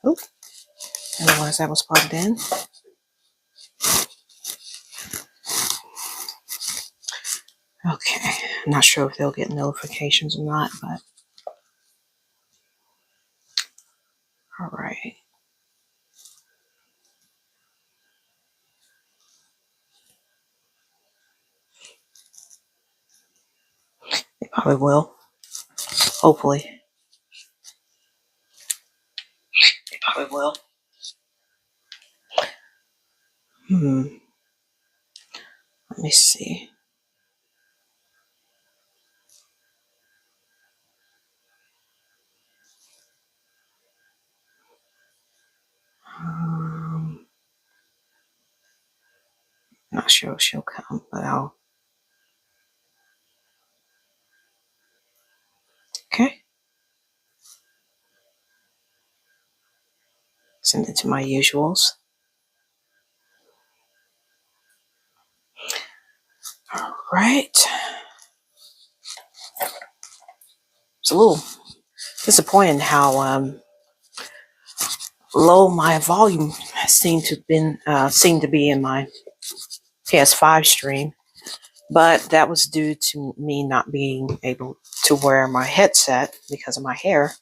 Oh, I didn't realize that was plugged in. Okay, I'm not sure if they'll get notifications or not, but all right. They probably will. Hopefully. They probably will. Let me see. Not sure if she'll come, but I'll. Okay. Send it to my usuals. All right. It's a little disappointing how low my volume seemed to be in my PS5 stream, but that was due to me not being able to wear my headset because of my hair.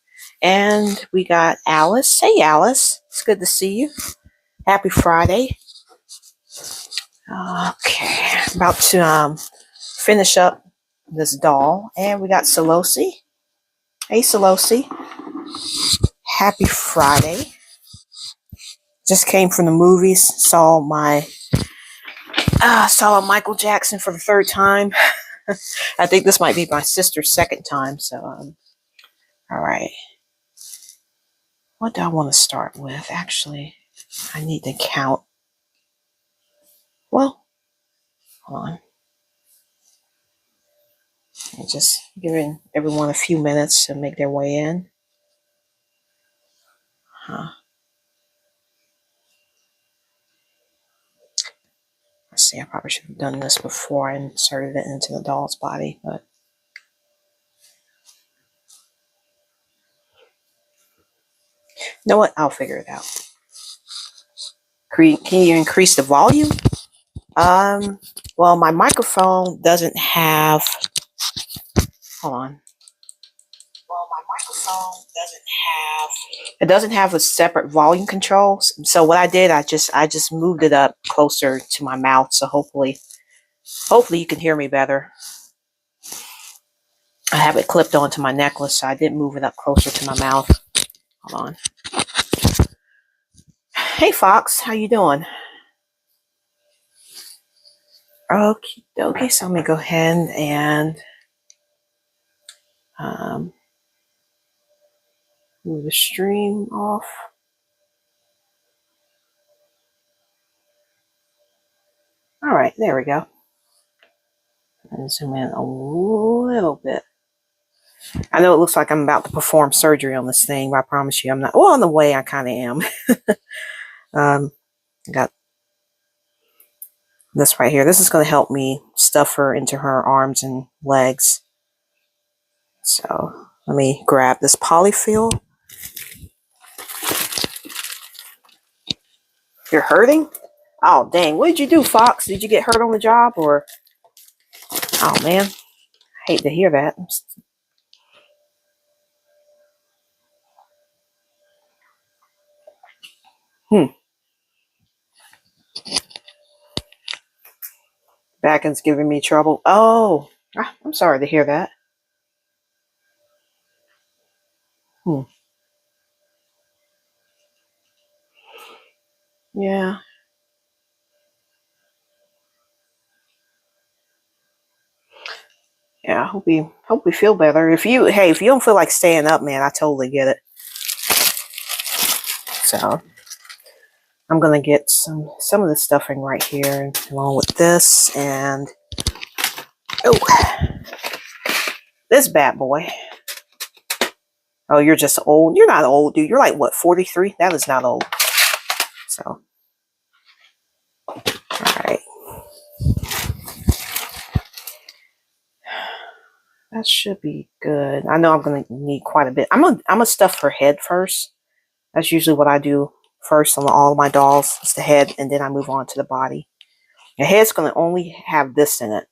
And we got Alice. Hey, Alice. It's good to see you. Happy Friday. Okay, about to finish up this doll, and we got Solosi. Hey, Solosi. Happy Friday. Just came from the movies. Saw Michael Jackson for the third time. I think this might be my sister's second time. So, all right. What do I want to start with? Actually, I need to count. Well, hold on. I'm just giving everyone a few minutes to make their way in. Let's see, I probably should have done this before I inserted it into the doll's body, but you know what? I'll figure it out. Can you increase the volume? Well, my microphone doesn't have. Hold on. Well, my microphone doesn't have a separate volume control. So what I did, I just moved it up closer to my mouth. So hopefully you can hear me better. I have it clipped onto my necklace, so I did move it up closer to my mouth. Hold on. Hey, Fox, how you doing? Okay, so let me go ahead and move the stream off. All right, there we go. And zoom in a little bit. I know it looks like I'm about to perform surgery on this thing, but I promise you I'm not. Well, in the way I kind of am. Got this right here. This is going to help me stuff her into her arms and legs. So let me grab this polyfill. You're hurting? Oh, dang. What did you do, Fox? Did you get hurt on the job or? Oh, man. I hate to hear that. Back end's giving me trouble. Oh, I'm sorry to hear that. Yeah. Yeah, I hope we feel better. If you don't feel like staying up, man, I totally get it. So I'm gonna get some of the stuffing right here along with this and this bad boy. Oh, you're just old. You're not old, dude. You're like what, 43? That is not old. So all right. that should be good. I know I'm gonna need quite a bit. I'm gonna stuff her head first. That's usually what I do first on all of my dolls. It's the head, and then I move on to the body. The head's gonna only have this in it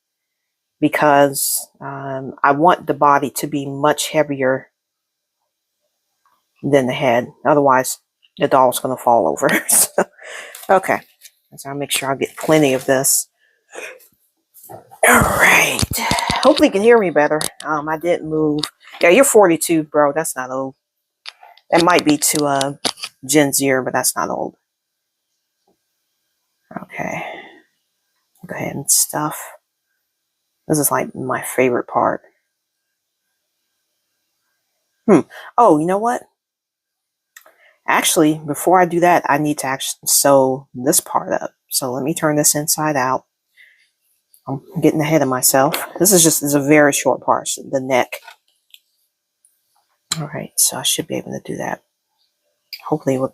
because I want the body to be much heavier than the head. Otherwise, the doll's gonna fall over. So, okay, so I'll make sure I get plenty of this. All right. Hopefully you can hear me better. I didn't move. Yeah, you're 42, bro. That's not old. That might be to Gen Zer, but that's not old. Okay. Go ahead and stuff. This is like my favorite part. Oh, you know what? Actually, before I do that, I need to actually sew this part up. So let me turn this inside out. I'm getting ahead of myself. This is a very short part, the neck. All right, so I should be able to do that. Hopefully with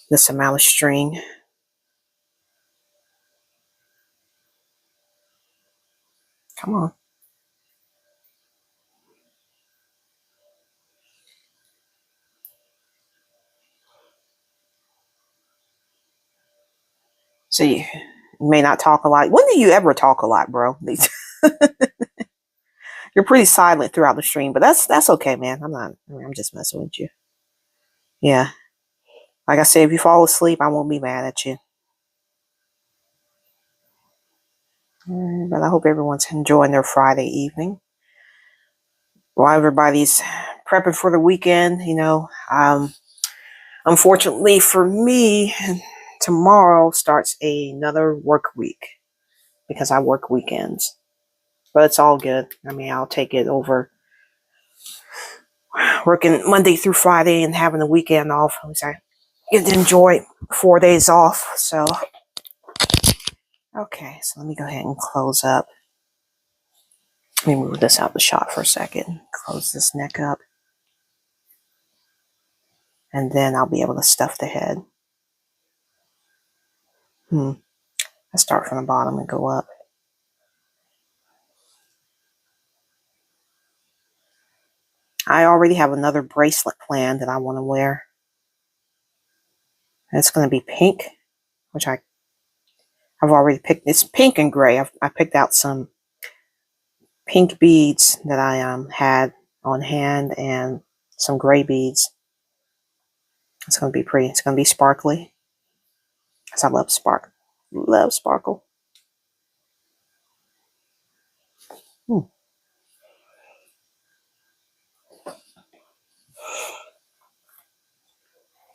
this amount of string. Come on. So you may not talk a lot. When do you ever talk a lot, bro? You're pretty silent throughout the stream, but that's okay, man. I'm just messing with you. Yeah. Like I said, if you fall asleep, I won't be mad at you. But I hope everyone's enjoying their Friday evening. While everybody's prepping for the weekend, unfortunately for me, tomorrow starts another work week because I work weekends. But it's all good. I mean, I'll take it over working Monday through Friday and having the weekend off. At least I get to enjoy 4 days off. So, okay, so let me go ahead and close up. Let me move this out the shot for a second. Close this neck up. And then I'll be able to stuff the head. I start from the bottom and go up. I already have another bracelet planned that I want to wear. And it's going to be pink, which I've already picked. It's pink and gray. I picked out some pink beads that I had on hand and some gray beads. It's going to be pretty. It's going to be sparkly. Because I love sparkle. Love sparkle.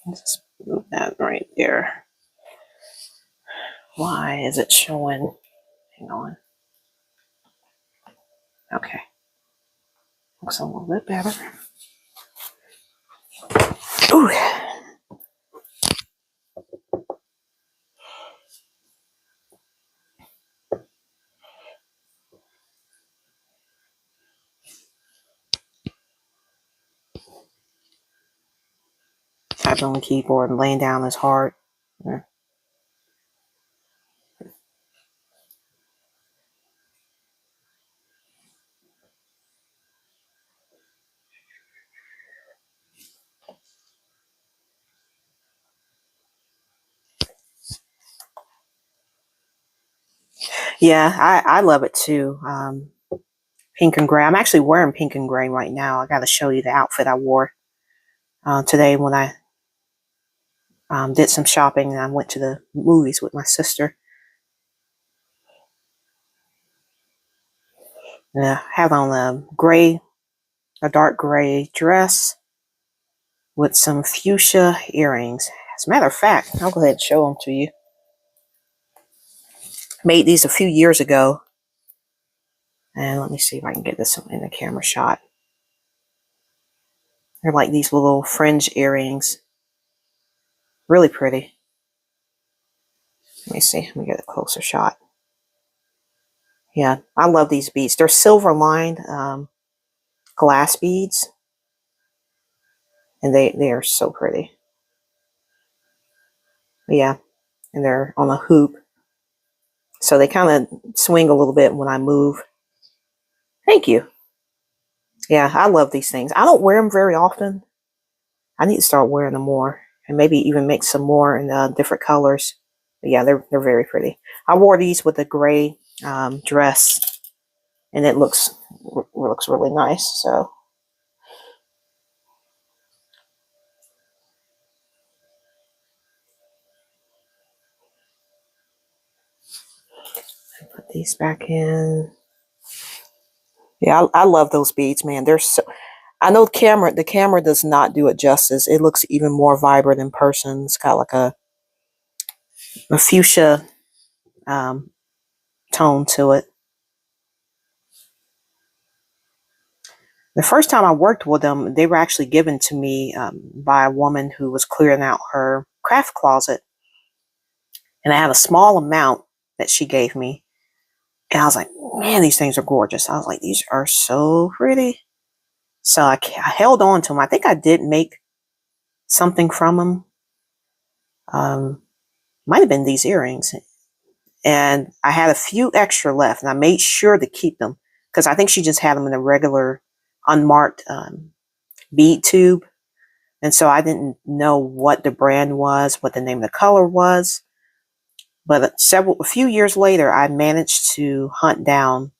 Let's move that right there. Why is it showing? Hang on. Okay. Looks a little bit better. Ooh. Typing on the keyboard and laying down is hard. Yeah, I love it too. Pink and gray. I'm actually wearing pink and gray right now. I got to show you the outfit I wore today when I did some shopping and I went to the movies with my sister. I have on a dark gray dress with some fuchsia earrings. As a matter of fact, I'll go ahead and show them to you. Made these a few years ago. And let me see if I can get this in the camera shot. They're like these little fringe earrings. Really pretty. Let me see. Let me get a closer shot. Yeah, I love these beads. They're silver lined glass beads. And they are so pretty. Yeah, and they're on a hoop. So they kind of swing a little bit when I move. Thank you. Yeah, I love these things. I don't wear them very often. I need to start wearing them more, and maybe even make some more in different colors. But yeah, they're very pretty. I wore these with a gray dress, and it looks really nice. So put these back in. Yeah, I love those beads, man. They're so. I know the camera does not do it justice. It looks even more vibrant in person. It's got like a fuchsia um, tone to it. The first time I worked with them, they were actually given to me by a woman who was clearing out her craft closet, and I had a small amount that she gave me, and I was like, man, these things are gorgeous. I was like, these are so pretty. So I held on to them. I think I did make something from them. Might have been these earrings, and I had a few extra left, and I made sure to keep them because I think she just had them in a regular unmarked bead tube. And so I didn't know what the brand was, what the name of the color was. But a few years later, I managed to hunt down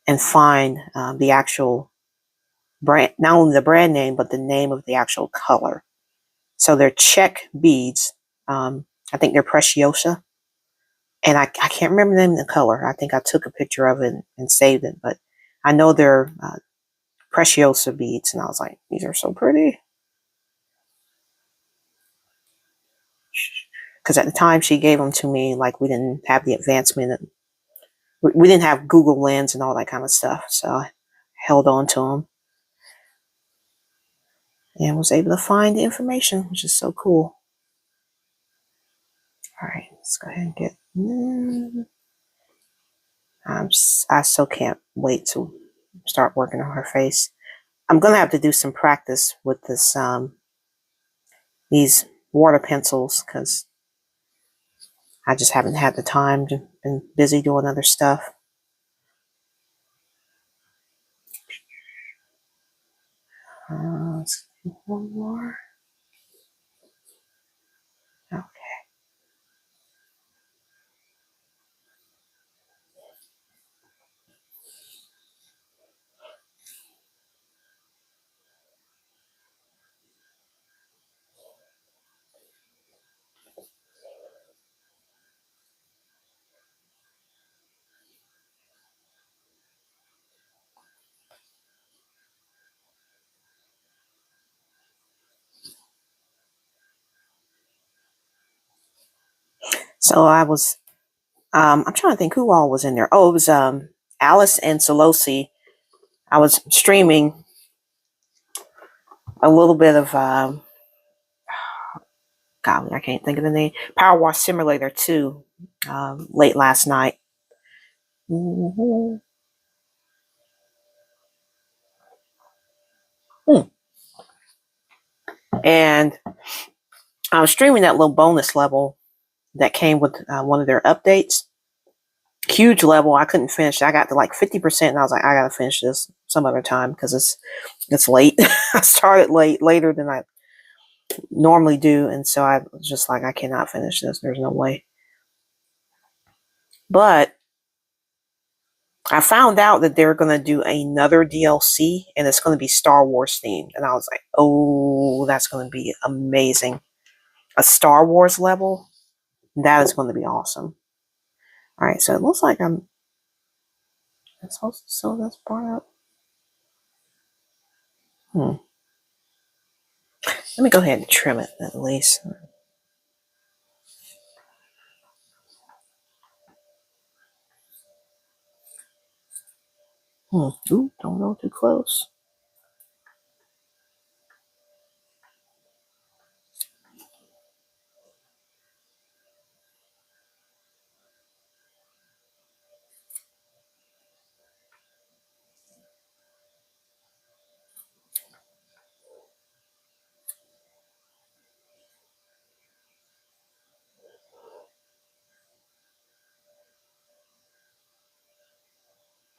and find the actual brand, not only the brand name, but the name of the actual color. So they're check beads. I think they're Preciosa. And I can't remember the name of the color. I think I took a picture of it and saved it. But I know they're Preciosa beads. And I was like, these are so pretty. Because at the time she gave them to me, like we didn't have the advancement. We didn't have Google Lens and all that kind of stuff. So I held on to them and was able to find the information, which is so cool. All right, let's go ahead and get. I still can't wait to start working on her face. I'm gonna have to do some practice with these water pencils because I just haven't had the time. Been busy doing other stuff. Let's do one more. Okay. So I'm trying to think who all was in there. Oh, it was Alice and Solosi. I was streaming a little bit of golly, I can't think of the name. Power Wash Simulator 2 late last night. Mm-hmm. And I was streaming that little bonus level that came with one of their updates. Huge level. I couldn't finish. I got to like 50%, and I was like, I gotta finish this some other time because it's late. I started later than I normally do, and so I was just like, I cannot finish this. There's no way. But I found out that they're going to do another DLC, and it's going to be Star Wars themed. And I was like, oh, that's going to be amazing. A Star Wars level? That is going to be awesome. All right, so it looks like I'm supposed to sew this part up. Let me go ahead and trim it at least. Ooh, don't go too close.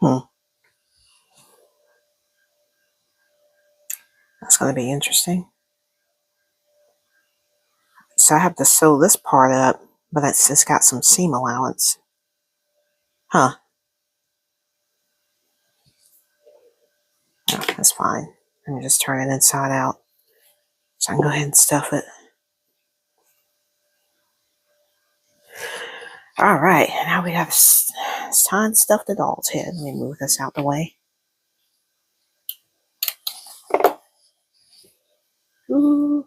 Hmm. That's going to be interesting. So I have to sew this part up, but it's got some seam allowance. Huh. Oh, that's fine. Let me just turn it inside out so I can go ahead and stuff it. All right, now we have it's time to stuff the doll's head. Let me move this out the way. Ooh.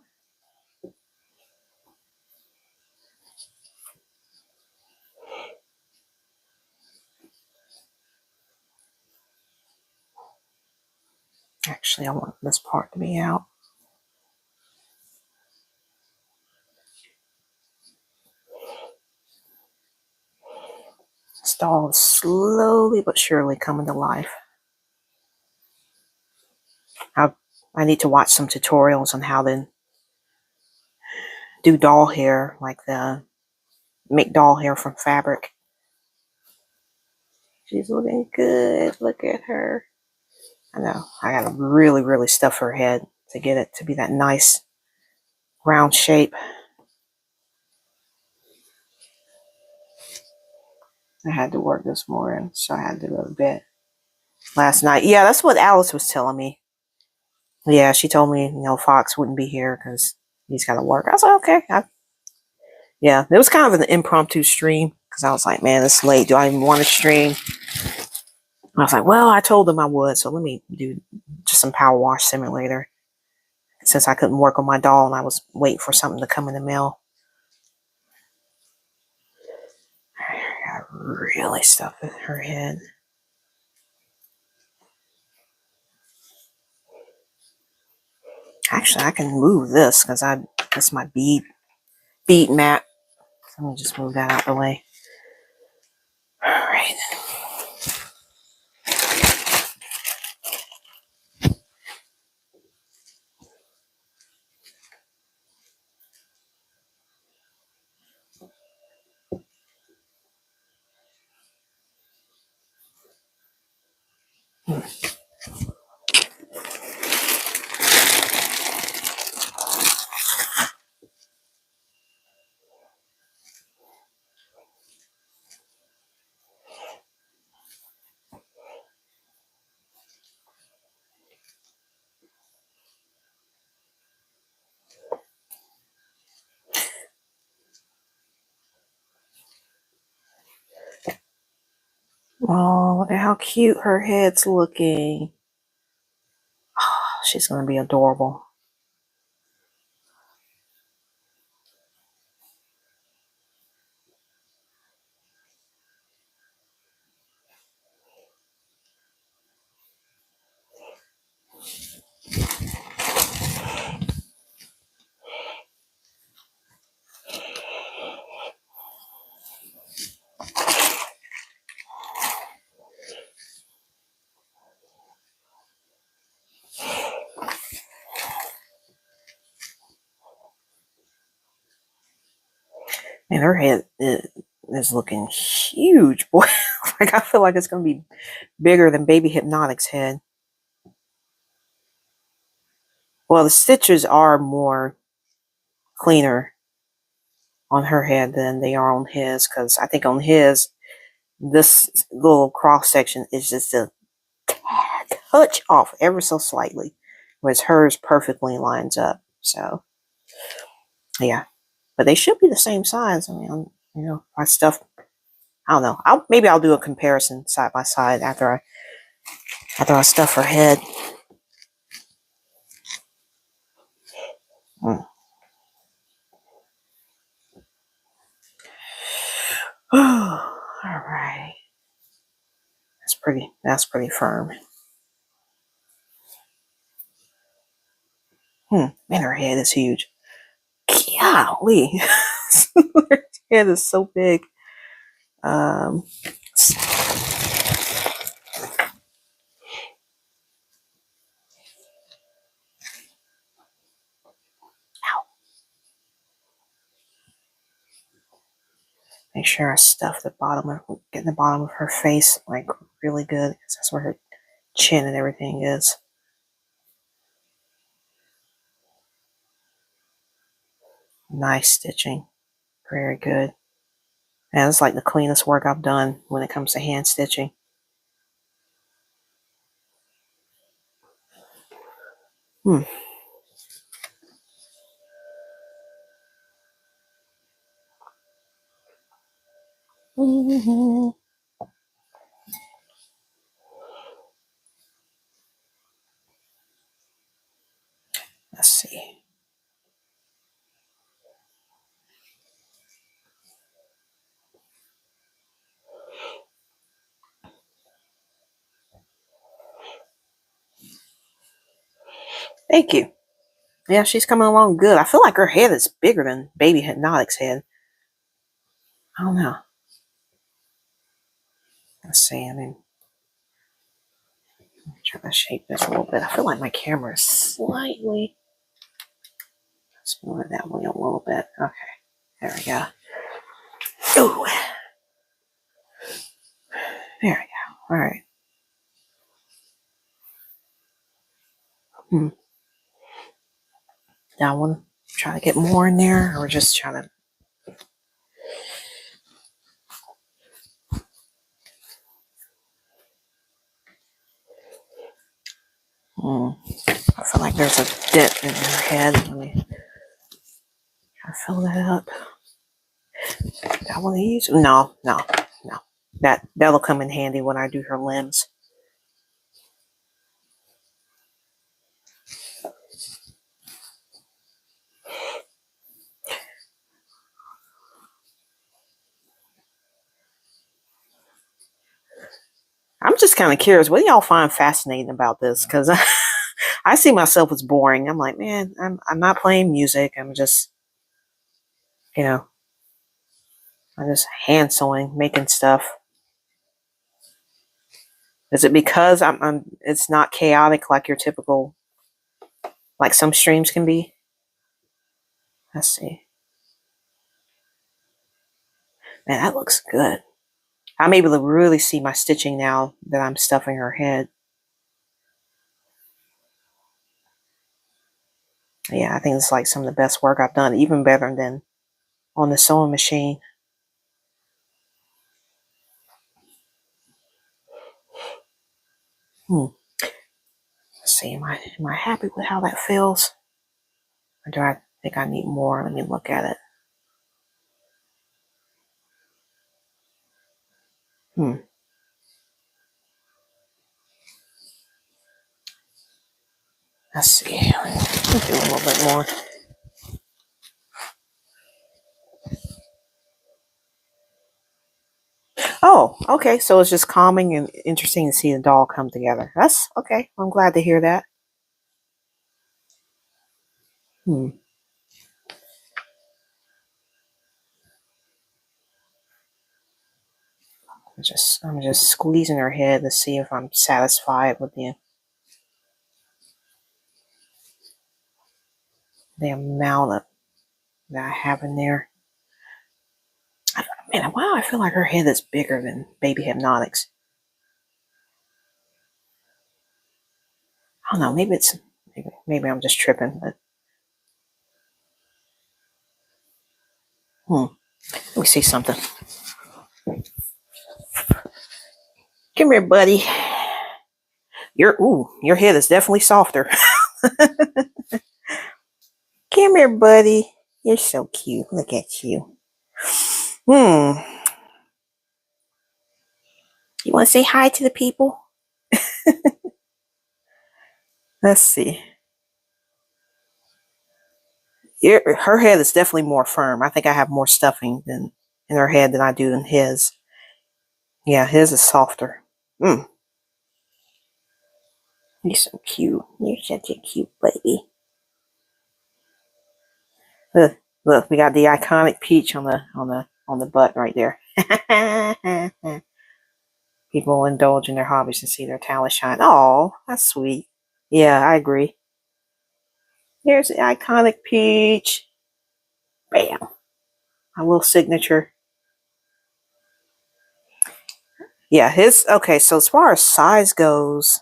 Actually, I want this part to be out. This doll is slowly but surely coming to life. I need to watch some tutorials on how to do doll hair, like make doll hair from fabric. She's looking good. Look at her. I know. I gotta really, really stuff her head to get it to be that nice round shape. I had to work this morning, so I had to go to bed last night. Yeah, that's what Alice was telling me. Yeah, she told me, Fox wouldn't be here because he's got to work. I was like, okay. Yeah, it was kind of an impromptu stream because I was like, man, it's late. Do I even want to stream? I was like, well, I told them I would, so let me do just some Power Wash Simulator since I couldn't work on my doll and I was waiting for something to come in the mail. I really stuffed her head. Actually, I can move this because that's my bead mat. So let me just move that out the way. All right. Oh, look at how cute her head's looking. Oh, she's going to be adorable. And her head is looking huge, boy. Like I feel like it's going to be bigger than Baby Hypnotic's head. Well, the stitches are more cleaner on her head than they are on his, because I think on his, this little cross section is just a touch off ever so slightly, whereas hers perfectly lines up. So, yeah. But they should be the same size. I mean, my stuff, I don't know. Maybe I'll do a comparison side by side after I stuff her head. All right. That's pretty firm. Man, her head is huge. Golly. Her head is so big. Ow. Make sure I stuff get the bottom of her face like really good, because that's where her chin and everything is. Nice stitching. Very good. And it's like the cleanest work I've done when it comes to hand stitching. Let's see. Thank you. Yeah, she's coming along good. I feel like her head is bigger than Baby Hypnotic's head. I don't know. Let's see. I mean, try to shape this a little bit. I feel like my camera is slightly. Let's move it that way a little bit. Okay. There we go. Ooh. There we go. All right. Now I want to try to get more in there, or just try to. I feel like there's a dent in her head. Let me try to fill that up. Do I want to use? No. That'll come in handy when I do her limbs. I'm just kind of curious. What do y'all find fascinating about this? Because I see myself as boring. I'm like, man, I'm not playing music. I'm just, I'm just hand sewing, making stuff. Is it because it's not chaotic like your typical, like some streams can be? Let's see. Man, that looks good. I'm able to really see my stitching now that I'm stuffing her head. Yeah, I think it's like some of the best work I've done, even better than on the sewing machine. Let's see, am I happy with how that feels? Or do I think I need more? Let me look at it. Let's see. Let's do a little bit more. Oh, okay. So it's just calming and interesting to see the doll come together. That's okay. I'm glad to hear that. I'm just squeezing her head to see if I'm satisfied with the amount of that I have in there. Man, wow, I feel like her head is bigger than Baby Hypnotics. I don't know, maybe I'm just tripping, but let me see something. Come here, buddy. Your head is definitely softer. Come here, buddy. You're so cute. Look at you. You want to say hi to the people? Let's see. Her head is definitely more firm. I think I have more stuffing than in her head than I do in his. Yeah, his is softer. You're so cute. You're such a cute baby. Look, we got the iconic peach on the butt right there. People indulge in their hobbies and see their talent shine. Oh, that's sweet. Yeah, I agree. Here's the iconic peach. Bam. My little signature. Yeah, okay, so as far as size goes,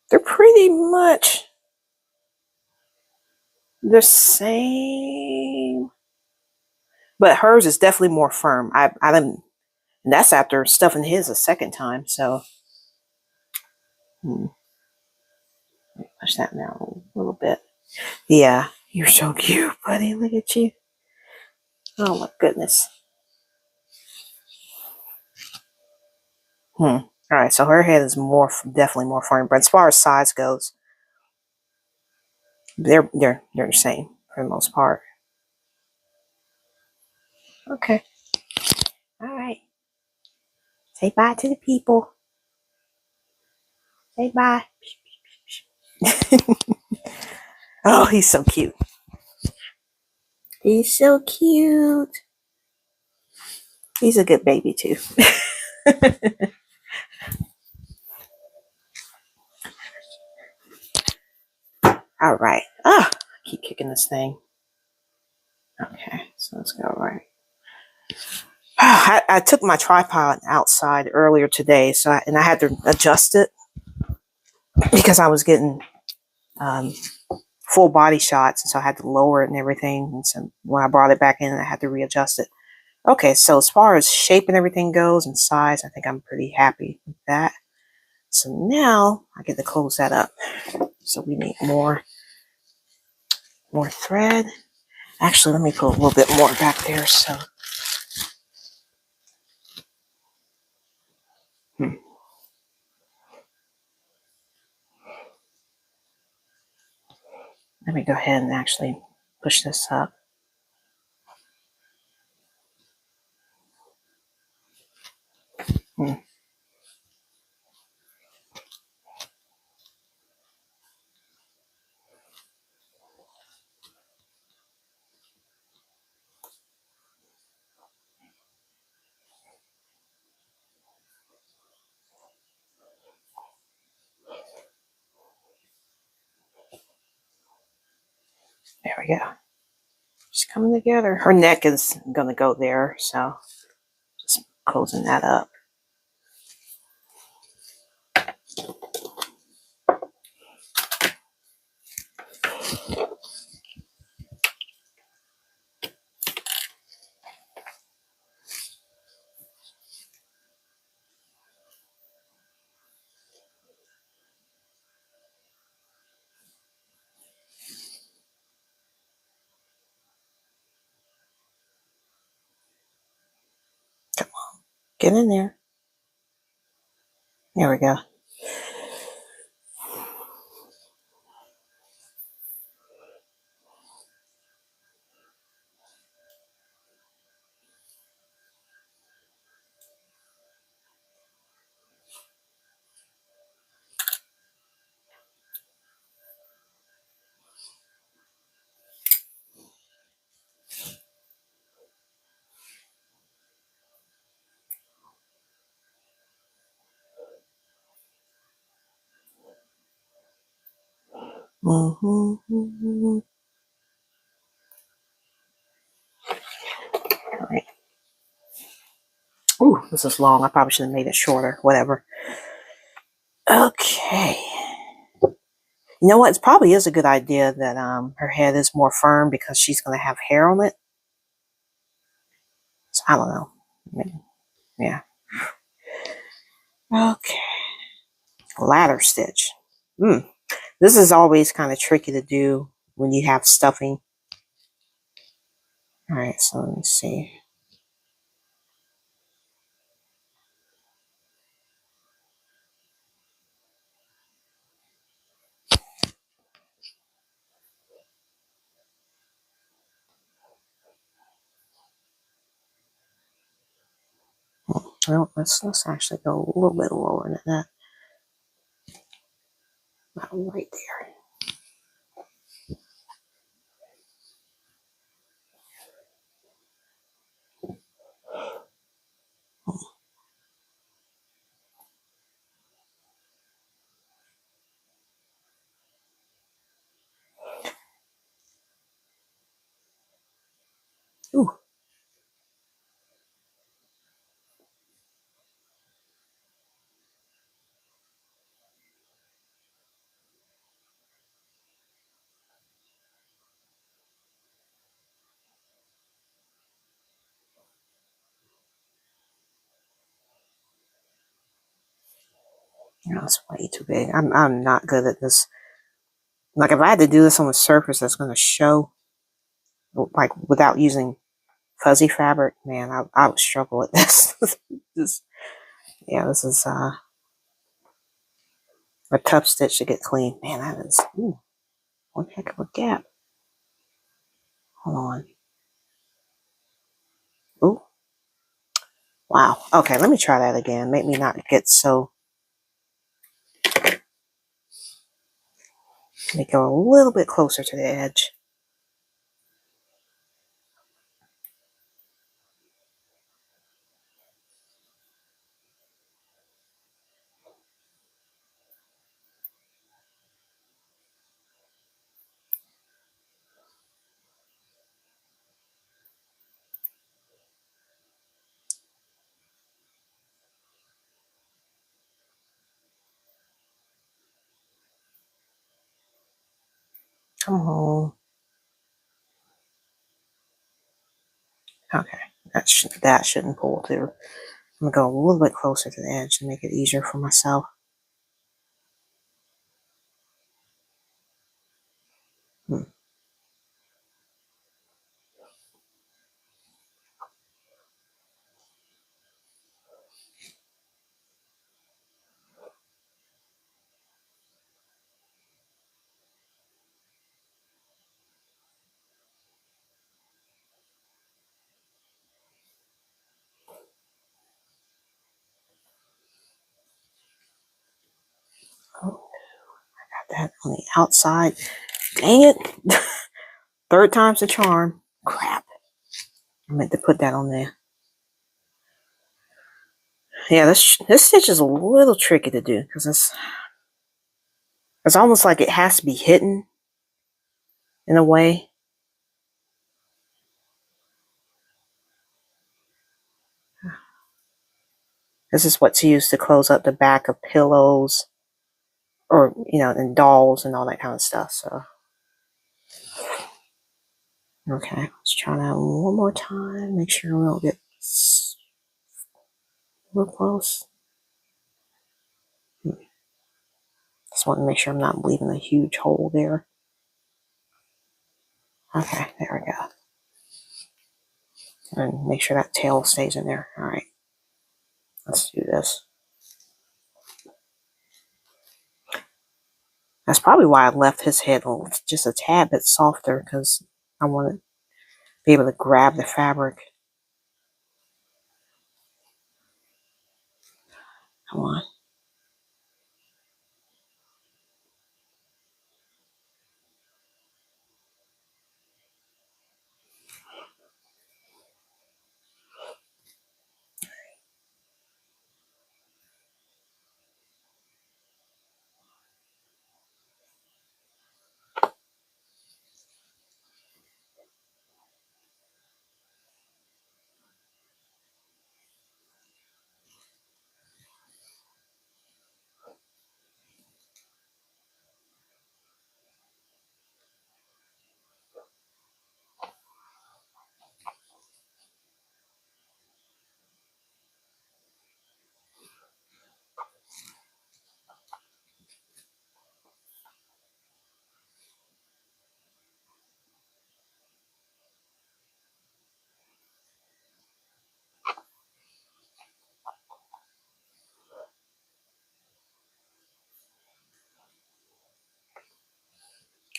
they're pretty much the same, but hers is definitely more firm. I didn't, and that's after stuffing his a second time. So push that down a little bit. Yeah, you're so cute, buddy. Look at you. Oh my goodness. All right, so her head is definitely more firm, but as far as size goes, they're the same for the most part. Okay. All right. Say bye to the people. Say bye. Oh, he's so cute. He's so cute. He's a good baby too. All right. Ah, I keep kicking this thing. Okay, so let's go right. I took my tripod outside earlier today, and I had to adjust it because I was getting um, full body shots, and so I had to lower it and everything. And so when I brought it back in, I had to readjust it. Okay, so as far as shape and everything goes and size, I think I'm pretty happy with that. So now I get to close that up. So we need more thread. Actually, let me put a little bit more back there. So let me go ahead and actually push this up. There we go. Just coming together. Her neck is going to go there, so just closing that up. Come on, get in there. There we go. All right. Ooh, this is long. I probably should have made it shorter. Whatever. Okay. You know what? It probably is a good idea that her head is more firm because she's going to have hair on it. So I don't know. Maybe. Yeah. Okay. Ladder stitch. This is always kind of tricky to do when you have stuffing. All right, so let me see. Well, let's actually go a little bit lower than that. About right there. Ooh. You know, it's way too big. I'm not good at this. Like if I had to do this on a surface that's going to show, like without using fuzzy fabric, man, I would struggle with this. This, yeah, this is a tough stitch to get clean. Man, that is one heck of a gap. Hold on. Ooh, wow. Okay, let me try that again. Make me not get so. Let me go a little bit closer to the edge. Come on. Okay, that shouldn't pull through. I'm gonna go a little bit closer to the edge to make it easier for myself. Hmm. Oh, got that on the outside. Dang it. Third time's the charm. Crap. I meant to put that on there. Yeah, this stitch is a little tricky to do because it's almost like it has to be hidden in a way. This is what's used to close up the back of pillows or, and dolls and all that kind of stuff. So, okay, let's try that one more time. Make sure we don't get real close. Just want to make sure I'm not leaving a huge hole there. Okay, there we go. And make sure that tail stays in there. All right, let's do this. That's probably why I left his head just a tad bit softer because I want to be able to grab the fabric. Come on.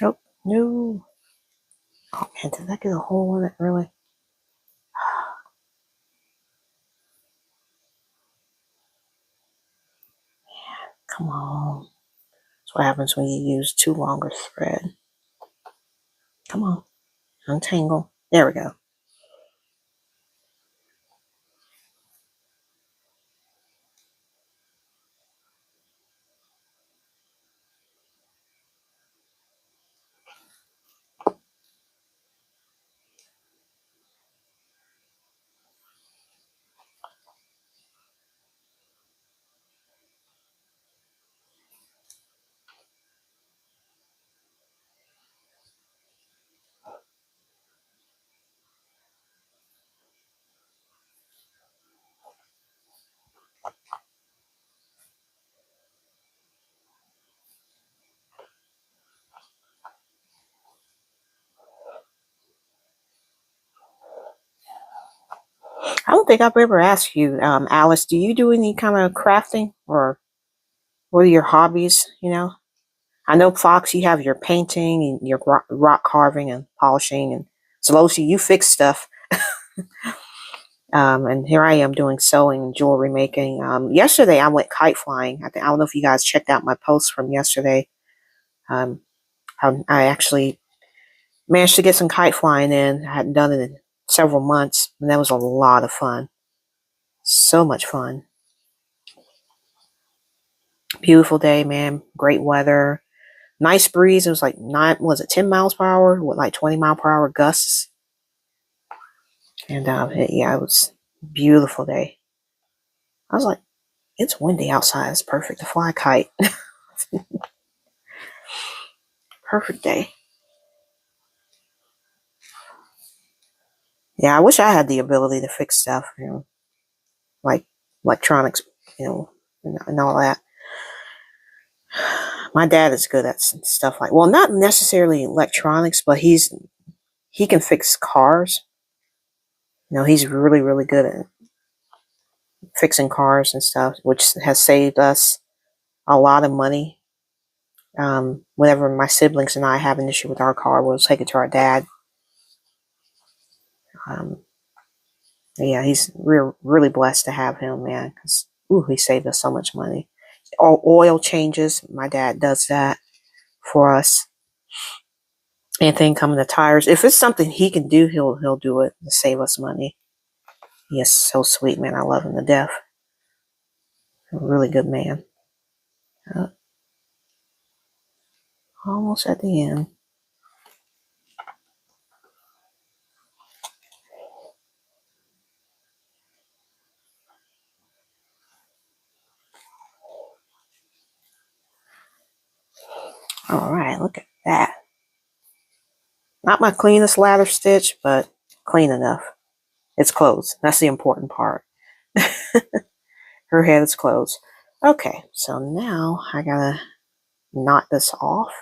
Oh, no. Oh, man, did that get a hole in it, really? Come on. That's what happens when you use too long a thread. Come on. Untangle. There we go. I don't think I've ever asked you, Alice, do you do any kind of crafting, or what are your hobbies? You know, I know, Fox, you have your painting and your rock carving and polishing, and Zaloshi, you fix stuff. And here I am doing sewing and jewelry making. Yesterday I went kite flying. I don't know if you guys checked out my post from yesterday. Um, I actually managed to get some kite flying in. I hadn't done it in several months, and that was a lot of fun. So much fun. Beautiful day, man. Great weather. Nice breeze. It was like 10 miles per hour with like 20-mile-per-hour gusts. And yeah, it was a beautiful day. I was like, it's windy outside. It's perfect to fly a kite. Perfect day. Yeah, I wish I had the ability to fix stuff, like electronics, and all that. My dad is good at stuff like, well, not necessarily electronics, but he can fix cars. He's really, really good at fixing cars and stuff, which has saved us a lot of money. Whenever my siblings and I have an issue with our car, we'll take it to our dad. Yeah, he's really blessed to have him, man, because he saved us so much money. All oil changes, my dad does that for us. Anything coming to tires, if it's something he can do, he'll do it to save us money. He is so sweet, man. I love him to death. A really good man. Almost at the end. All right, look at that. Not my cleanest lather stitch, but clean enough. It's closed. That's the important part. Her head is closed. Okay, so now I gotta knot this off.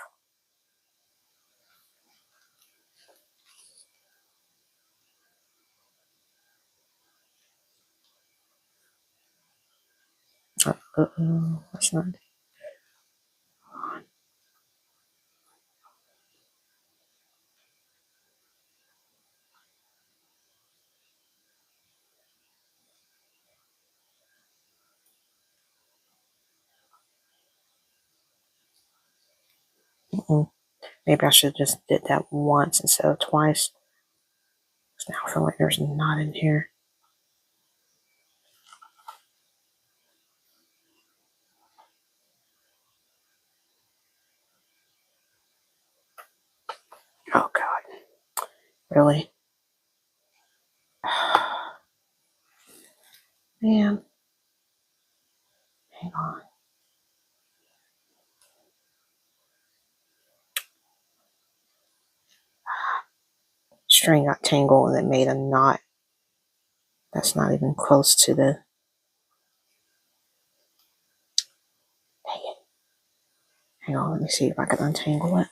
That's not. Maybe I should just did that once instead of twice. Now I feel like there's a knot in here. Oh God, really? Man, hang on. String got tangled and it made a knot. That's not even close to the. Dang it. Hang on, let me see if I can untangle it.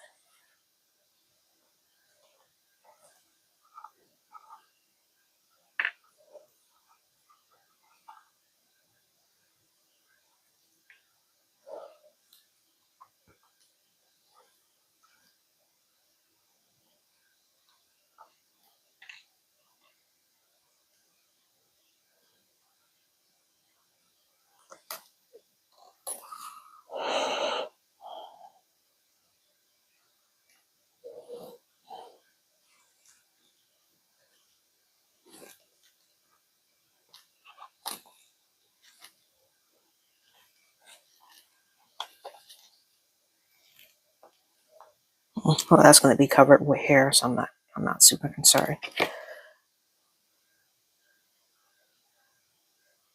Well, that's going to be covered with hair, so I'm not super concerned.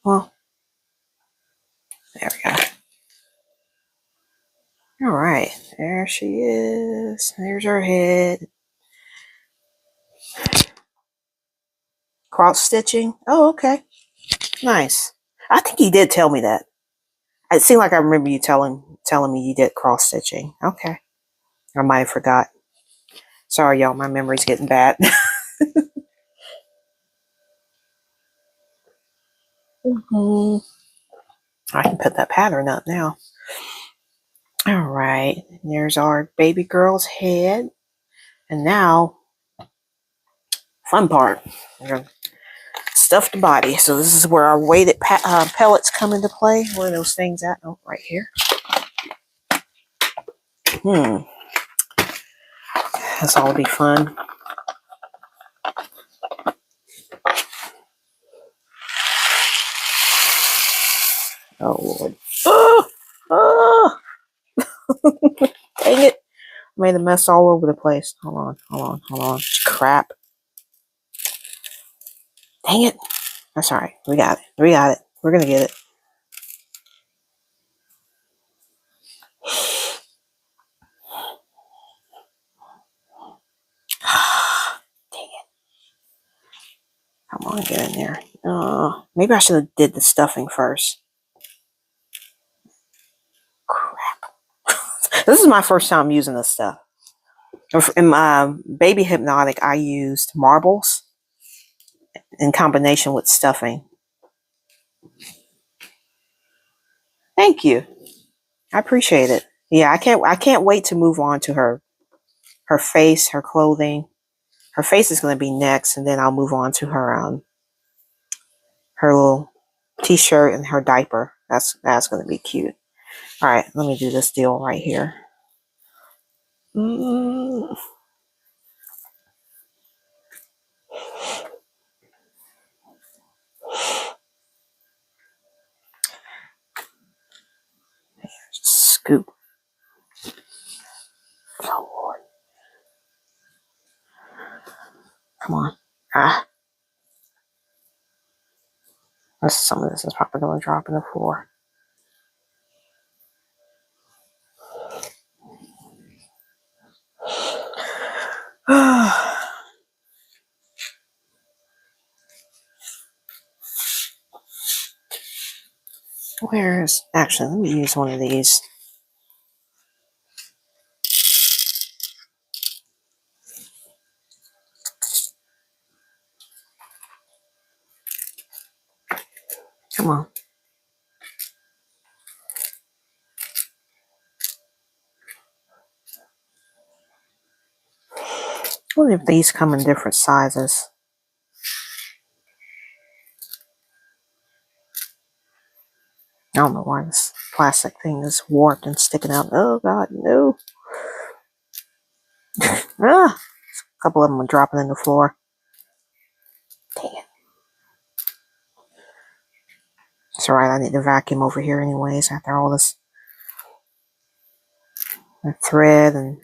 Well, there we go. All right, there she is. There's her head. Cross stitching. Oh, okay, nice. I think you did tell me that. It seemed like I remember you telling me you did cross stitching. Okay, I might have forgot. Sorry, y'all. My memory's getting bad. I can put that pattern up now. All right, there's our baby girl's head. And now, fun part, we're gonna stuff the body. So this is where our weighted pellets come into play. Where are those things at? Oh, right here. That's all be fun. Oh Lord. Oh, oh. Dang it. Made a mess all over the place. Hold on. Crap. Dang it. That's all right. We got it. We're going to get it. Dang it. Come on, get in there. Maybe I should have did the stuffing first. Crap. This is my first time using this stuff. In my baby hypnotic, I used marbles in combination with stuffing. Thank you. I appreciate it. Yeah, I can't wait to move on to her face, her clothing. Her face is going to be next, and then I'll move on to her her little t-shirt and her diaper. That's going to be cute. All right, let me do this deal right here. Scoop. Oh Lord. Come on. Some of this is probably going to drop in the floor. Actually, let me use one of these. Come on. I wonder if these come in different sizes. I don't know why this plastic thing is warped and sticking out. Oh God, no. A couple of them are dropping in the floor. Dang it. It's alright, I need to vacuum over here anyways after all this thread, and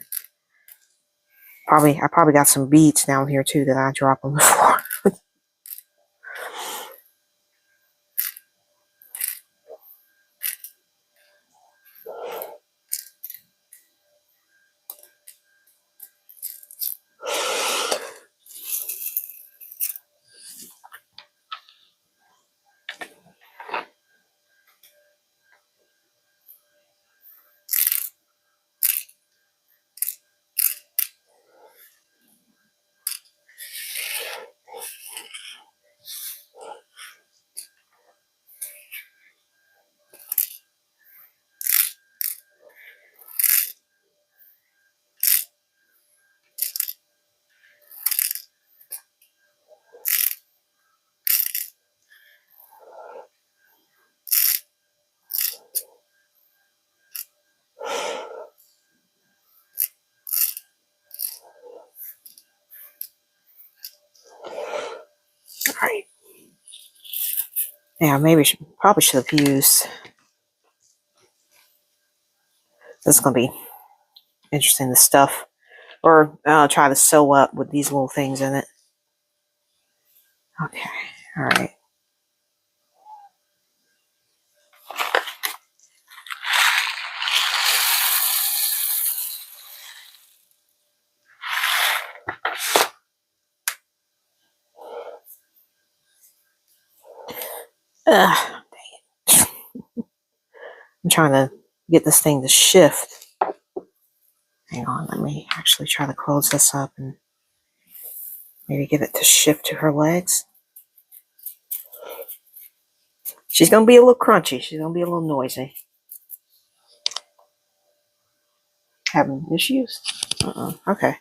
I probably got some beads down here too that I drop on the floor. Alright. Yeah, probably should have used. This is gonna be interesting to stuff, or try to sew up with these little things in it. Okay, all right. Dang it. I'm trying to get this thing to shift. Hang on, let me actually try to close this up and maybe get it to shift to her legs. She's going to be a little crunchy. She's going to be a little noisy. Having issues? Okay.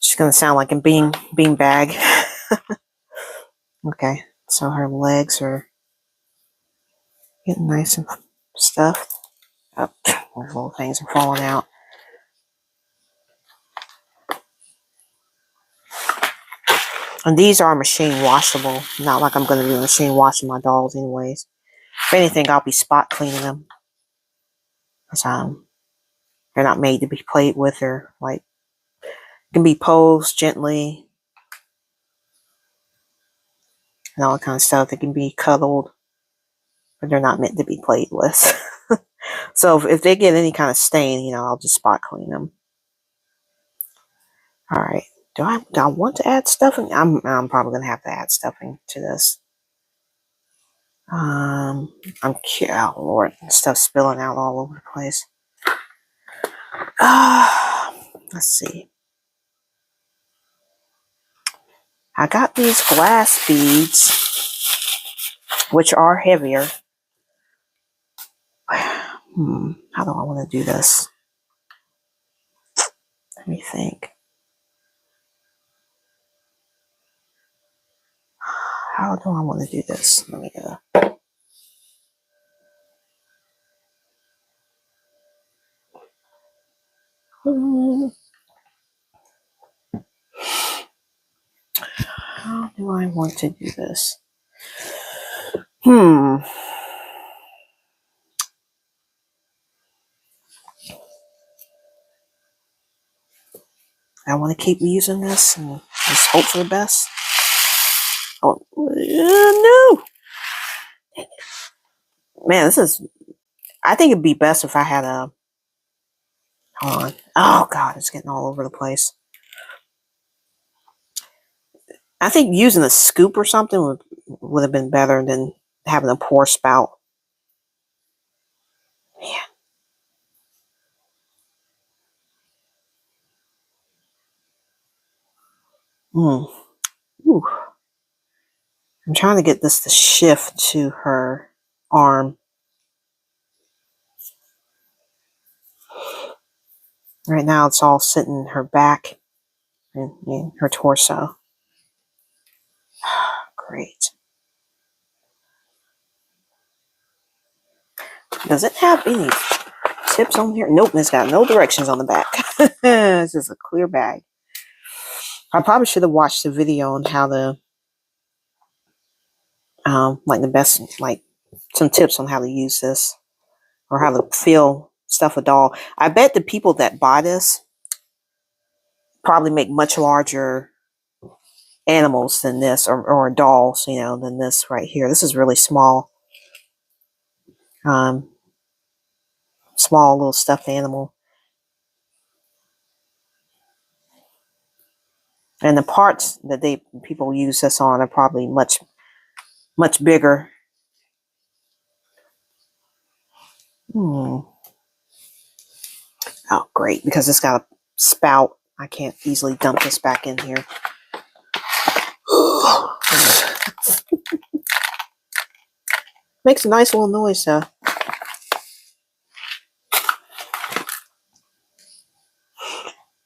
She's going to sound like a bean bag. Okay. So her legs are getting nice and stuffed. Oh, those little things are falling out. And these are machine washable. Not like I'm going to be machine washing my dolls anyways. If anything, I'll be spot cleaning them. Because they're not made to be played with or like can be posed gently and all that kind of stuff. They can be cuddled, but they're not meant to be played with. So if they get any kind of stain, I'll just spot clean them. All right. Do I want to add stuffing? I'm probably gonna have to add stuffing to this. I'm cute. Oh Lord, stuff spilling out all over the place. Let's see. I got these glass beads, which are heavier. How do I want to do this? Let me think. How do I want to do this? Let me go. How do I want to do this? I want to keep using this and just hope for the best. Oh, no. Man, I think it'd be best if I had a, hold on. Oh, God, it's getting all over the place. I think using a scoop or something would have been better than having a pour spout. Man. Ooh. I'm trying to get this to shift to her arm. Right now it's all sitting in her back and her torso. Great. Does it have any tips on here? Nope, it's got no directions on the back. This is a clear bag. I probably should have watched the video on how to, some tips on how to use this or how to stuff a doll. I bet the people that buy this probably make much larger animals than this or dolls, than this right here. This is really small. Small little stuffed animal. And the parts that people use this on are probably much, much bigger. Oh, great, because it's got a spout. I can't easily dump this back in here. Makes a nice little noise, though.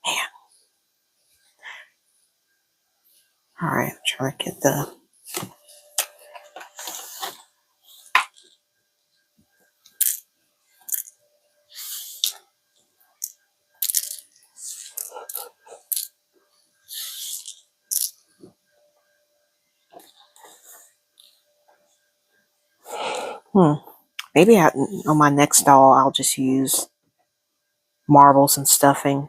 Man. All right, I'm trying to get the... Maybe on my next doll, I'll just use marbles and stuffing.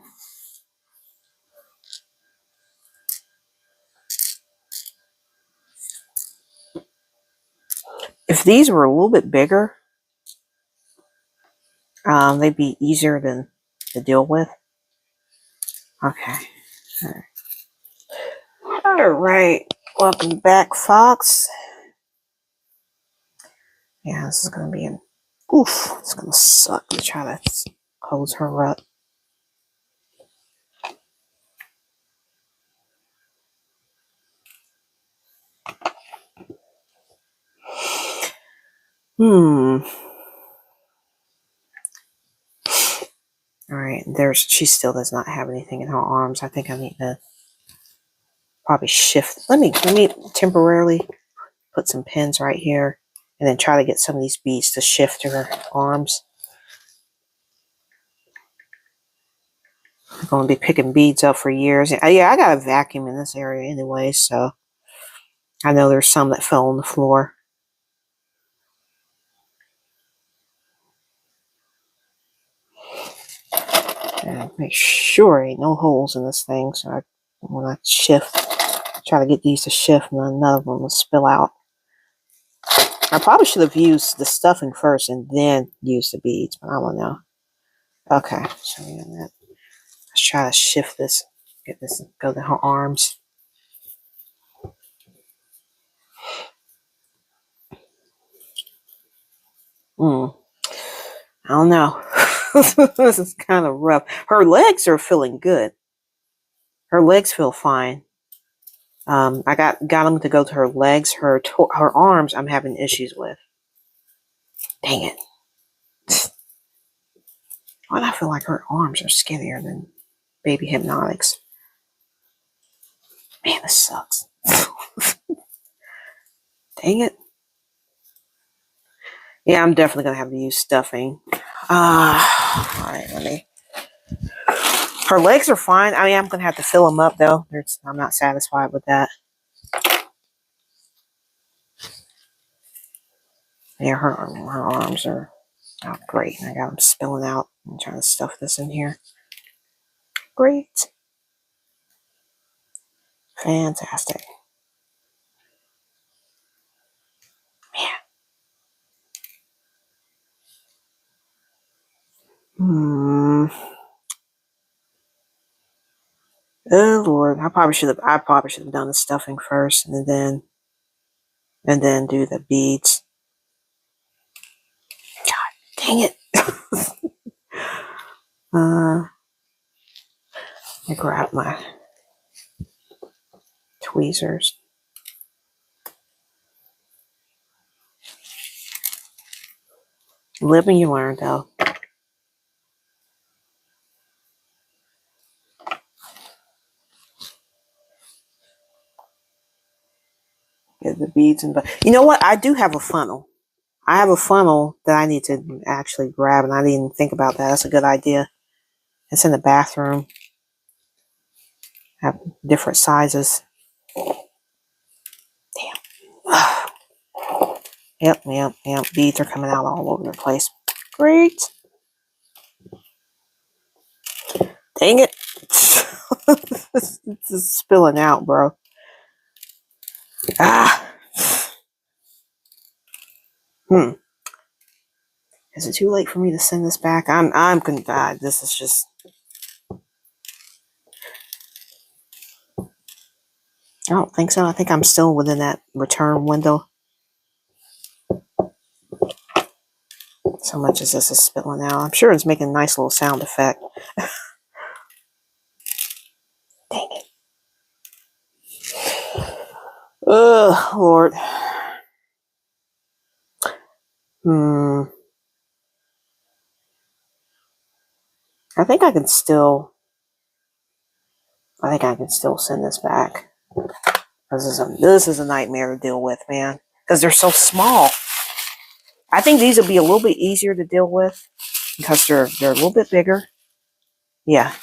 If these were a little bit bigger, they'd be easier to deal with. Okay. All right. Welcome back, Fox. Yeah, this is going to be it's going to suck to try to close her up. All right, she still does not have anything in her arms. I think I need to probably shift. Let me temporarily put some pins right here and then try to get some of these beads to shift to her arms. I'm going to be picking beads up for years. Yeah, I got a vacuum in this area anyway, so I know there's some that fell on the floor. And make sure ain't no holes in this thing, so when I shift, try to get these to shift and then none of them will spill out. I probably should have used the stuffing first and then used the beads, but I don't know. Okay, so yeah, let's try to shift this, get this, go to her arms. I don't know. This is kind of rough. Her legs are feeling good. Her legs feel fine. I got them to go to her legs. Her arms, I'm having issues with. Dang it. Why do I feel like her arms are skinnier than Baby Hypnotics? Man, this sucks. Dang it. Yeah, I'm definitely going to have to use stuffing. Alright, let me. Her legs are fine. I mean, I'm going to have to fill them up, though. I'm not satisfied with that. Yeah, her arms are great. I got them spilling out. I'm trying to stuff this in here. Great. Fantastic. Man. Oh Lord, I probably should have done the stuffing first and then do the beads. God dang it. I grab my tweezers. Live and you learn, though. Get the beads and you know what? I do have a funnel. I have a funnel that I need to actually grab, and I didn't even think about that. That's a good idea. It's in the bathroom. Have different sizes. Damn. Yep. Beads are coming out all over the place. Great. Dang it. This is spilling out, bro. Is it too late for me to send this back? I'm convinced. This is just. I don't think so. I think I'm still within that return window. So much as this is spilling out. I'm sure it's making a nice little sound effect. Dang it. Ugh, Lord. I think I can still send this back. This is a nightmare to deal with, man. Because they're so small. I think these will be a little bit easier to deal with because they're a little bit bigger. Yeah.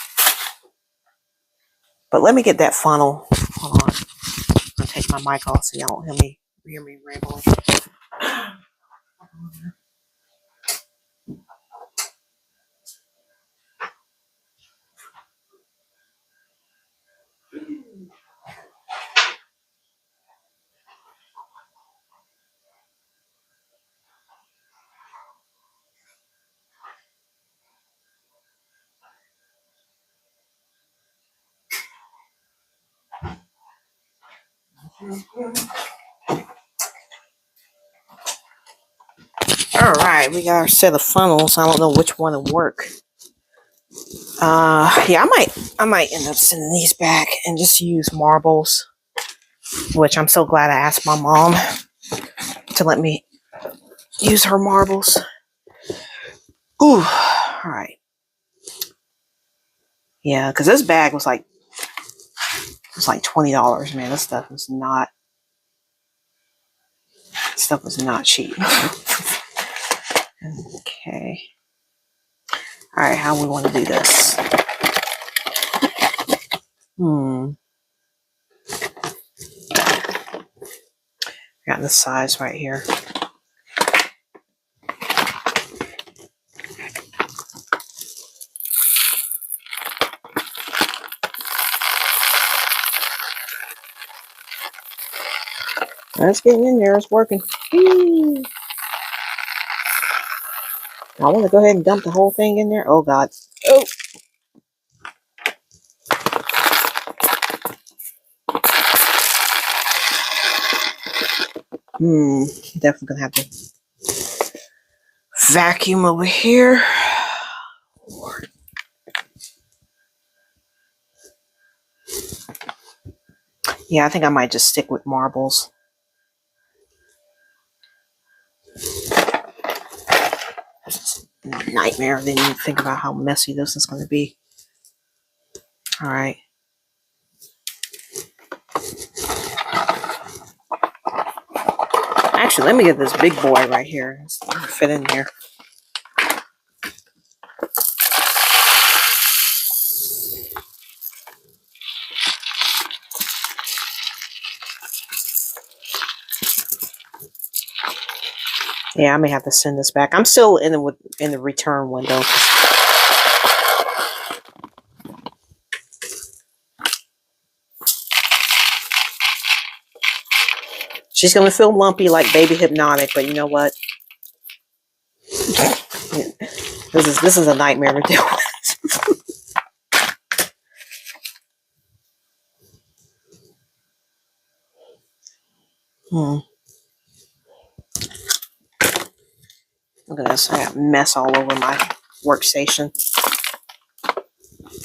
But let me get that funnel. Hold on. I'm gonna take my mic off so y'all don't hear me rambling. All right, we got our set of funnels. I don't know which one will work. Yeah, I might end up sending these back and just use marbles, which I'm so glad I asked my mom to let me use her marbles. Ooh, all right. Yeah, because this bag was like $20, man. This stuff was not cheap. Okay. All right, how we want to do this? Got the size right here. That's getting in there. It's working. Whee! I want to go ahead and dump the whole thing in there. Oh, God. Oh. Definitely going to have to vacuum over here. Lord. Yeah, I think I might just stick with marbles. It's a nightmare. Then you think about how messy this is going to be. All right. Actually, let me get this big boy right here. It's gonna fit in here. Yeah, I may have to send this back. I'm still in the return window. She's gonna feel lumpy like Baby Hypnotic, but you know what? This is a nightmare to deal with. Look at this. I got mess all over my workstation.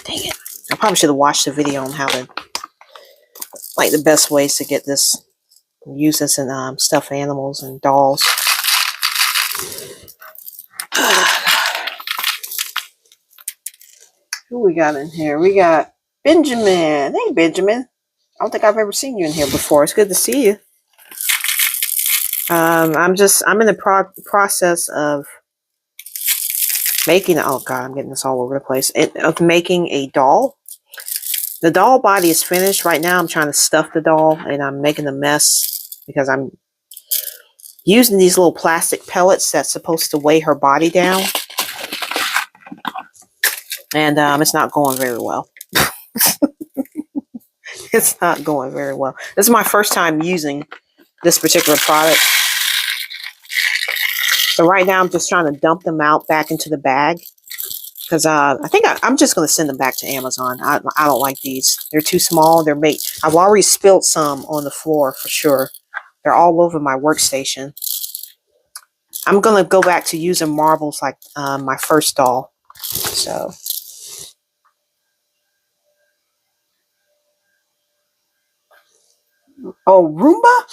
Dang it. I probably should have watched the video on how to, like, the best ways to get this, use this in stuffed animals and dolls. Who we got in here? We got Benjamin. Hey, Benjamin. I don't think I've ever seen you in here before. It's good to see you. I'm in the process of making, oh God, I'm getting this all over the place, of making a doll. The doll body is finished. Right now I'm trying to stuff the doll, and I'm making a mess because I'm using these little plastic pellets that's supposed to weigh her body down. And it's not going very well. It's not going very well. This is my first time using this particular product. So right now I'm just trying to dump them out back into the bag. Because I think I'm just going to send them back to Amazon. I don't like these. They're too small. I've already spilled some on the floor for sure. They're all over my workstation. I'm going to go back to using marbles like my first doll. So. Oh, Roomba?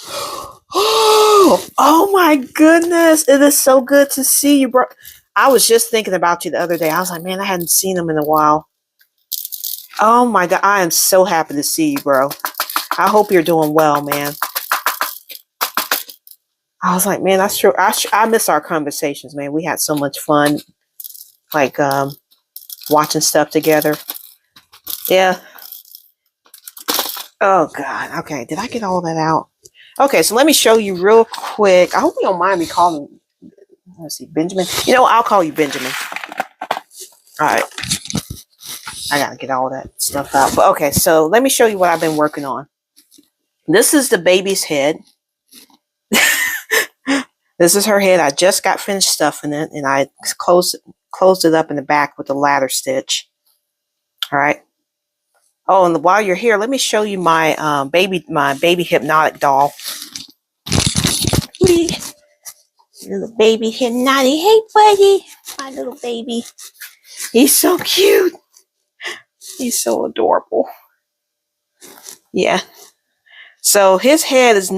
Oh my goodness. It is so good to see you, bro. I was just thinking about you the other day. I was like, man, I hadn't seen them in a while. Oh my God. I am so happy to see you, bro. I hope you're doing well, man. I was like, man, that's true. I miss our conversations, man. We had so much fun, like watching stuff together. Yeah. Oh God. Okay. Did I get all that out? Okay. So let me show you real quick. I hope you don't mind me calling. Let's see, Benjamin. You know, I'll call you Benjamin. All right. I gotta get all that stuff out. But okay. So let me show you what I've been working on. This is the baby's head. This is her head. I just got finished stuffing it, and I closed it up in the back with the ladder stitch. All right. Oh, and while you're here, let me show you my baby hypnotic doll. Little baby hypnotic. Hey, buddy, my little baby. He's so cute. He's so adorable. Yeah. So his head is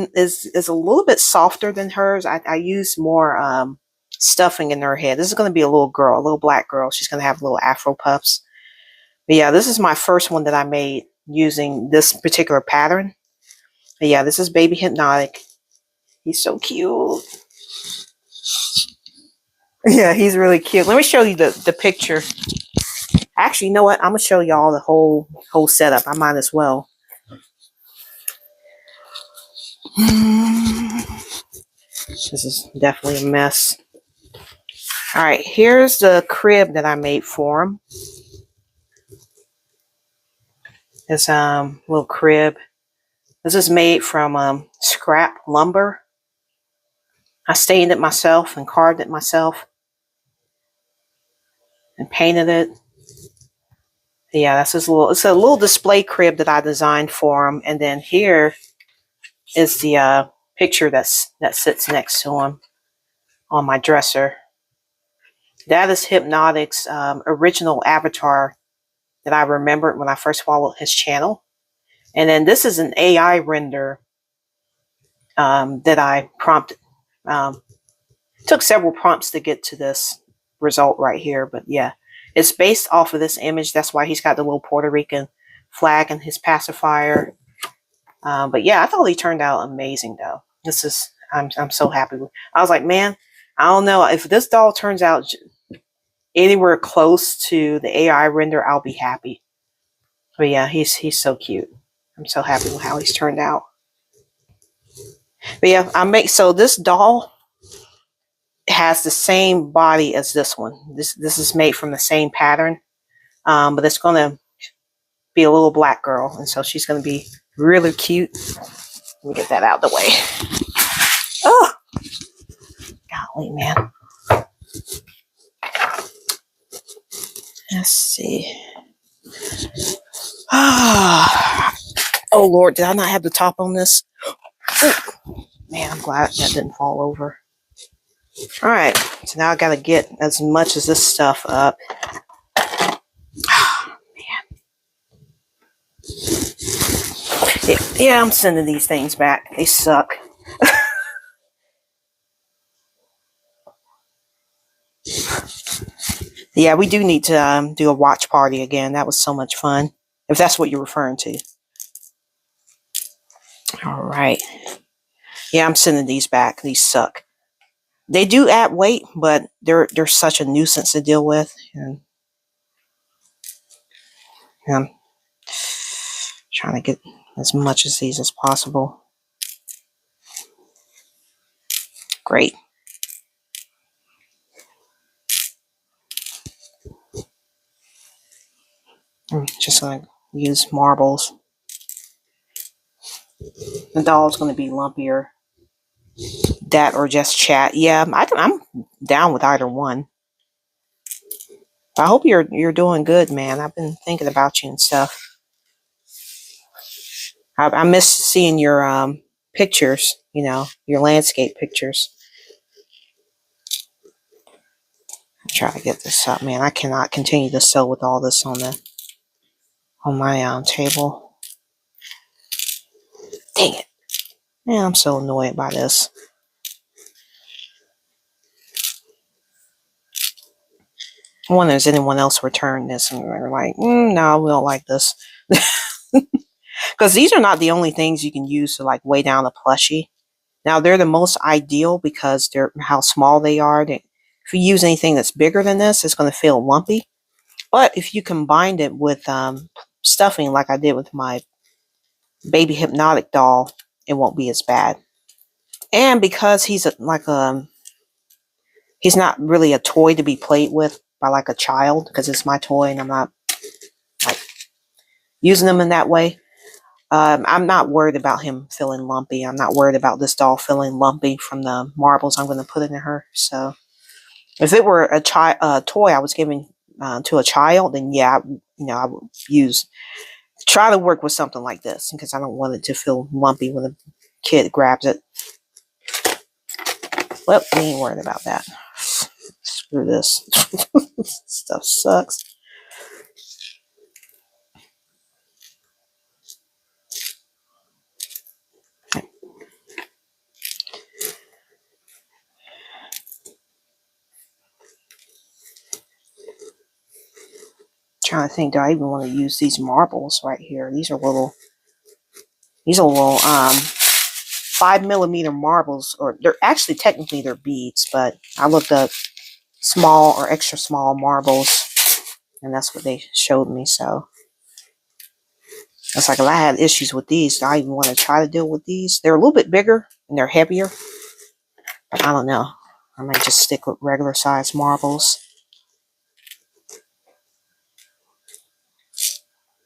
a little bit softer than hers. I used more stuffing in her head. This is going to be a little girl, a little black girl. She's going to have little afro puffs. But yeah, this is my first one that I made using this particular pattern. But yeah, this is Baby Hypnotic. He's so cute. Yeah, he's really cute. Let me show you the picture. Actually, you know what? I'm gonna show y'all the whole setup. I might as well. This is definitely a mess. All right, here's the crib that I made for him. This little crib. This is made from scrap lumber. I stained it myself and carved it myself and painted it. Yeah, that's his little. It's a little display crib that I designed for him. And then here is the picture that sits next to him on my dresser. That is Hypnotic's original avatar that I remembered when I first followed his channel. And then this is an AI render that I prompted. Took several prompts to get to this result right here. But yeah, it's based off of this image. That's why he's got the little Puerto Rican flag and his pacifier. But yeah, I thought he turned out amazing though. I'm so happy with. I was like, man, I don't know if this doll turns out anywhere close to the AI render, I'll be happy. But yeah, he's so cute. I'm so happy with how he's turned out. But yeah, so this doll has the same body as this one. This is made from the same pattern, but it's gonna be a little black girl, and so she's gonna be really cute. Let me get that out of the way. Oh, golly, man. Let's see. Oh Lord, did I not have the top on this? Oh, man, I'm glad that didn't fall over. All right, so now I gotta get as much as this stuff up. Oh, man. Yeah, I'm sending these things back. They suck. Yeah, we do need to do a watch party again. That was so much fun, if that's what you're referring to. All right. Yeah, I'm sending these back. These suck. They do add weight, but they're such a nuisance to deal with. And I'm trying to get as much of these as possible. Great. I'm just going to use marbles. The doll's going to be lumpier. That or just chat. Yeah, I'm down with either one. I hope you're doing good, man. I've been thinking about you and stuff. I miss seeing your pictures, your landscape pictures. Try to get this up, man. I cannot continue to sew with all this on my table. Dang it. Man, I'm so annoyed by this. I wonder if anyone else returned this and they're like, no, we don't like this. Because these are not the only things you can use to like weigh down a plushie. Now they're the most ideal because they're how small they are. If you use anything that's bigger than this, it's going to feel lumpy. But if you combined it with stuffing like I did with my Baby Hypnotic doll, it won't be as bad. And because he's he's not really a toy to be played with by like a child, because it's my toy and I'm not like using them in that way. I'm not worried about him feeling lumpy. I'm not worried about this doll feeling lumpy from the marbles I'm going to put in her. So if it were a toy I was giving to a child, then yeah, I would try to work with something like this because I don't want it to feel lumpy when a kid grabs it. Well, we ain't worried about that. Screw this. Stuff sucks. trying to think, do I even want to use these marbles right here? These are little 5mm marbles, or they're actually technically they're beads, but I looked up small or extra small marbles, and that's what they showed me. So it's like, if I had issues with these, do I even want to try to deal with these? They're a little bit bigger and they're heavier, but I don't know. I might just stick with regular size marbles.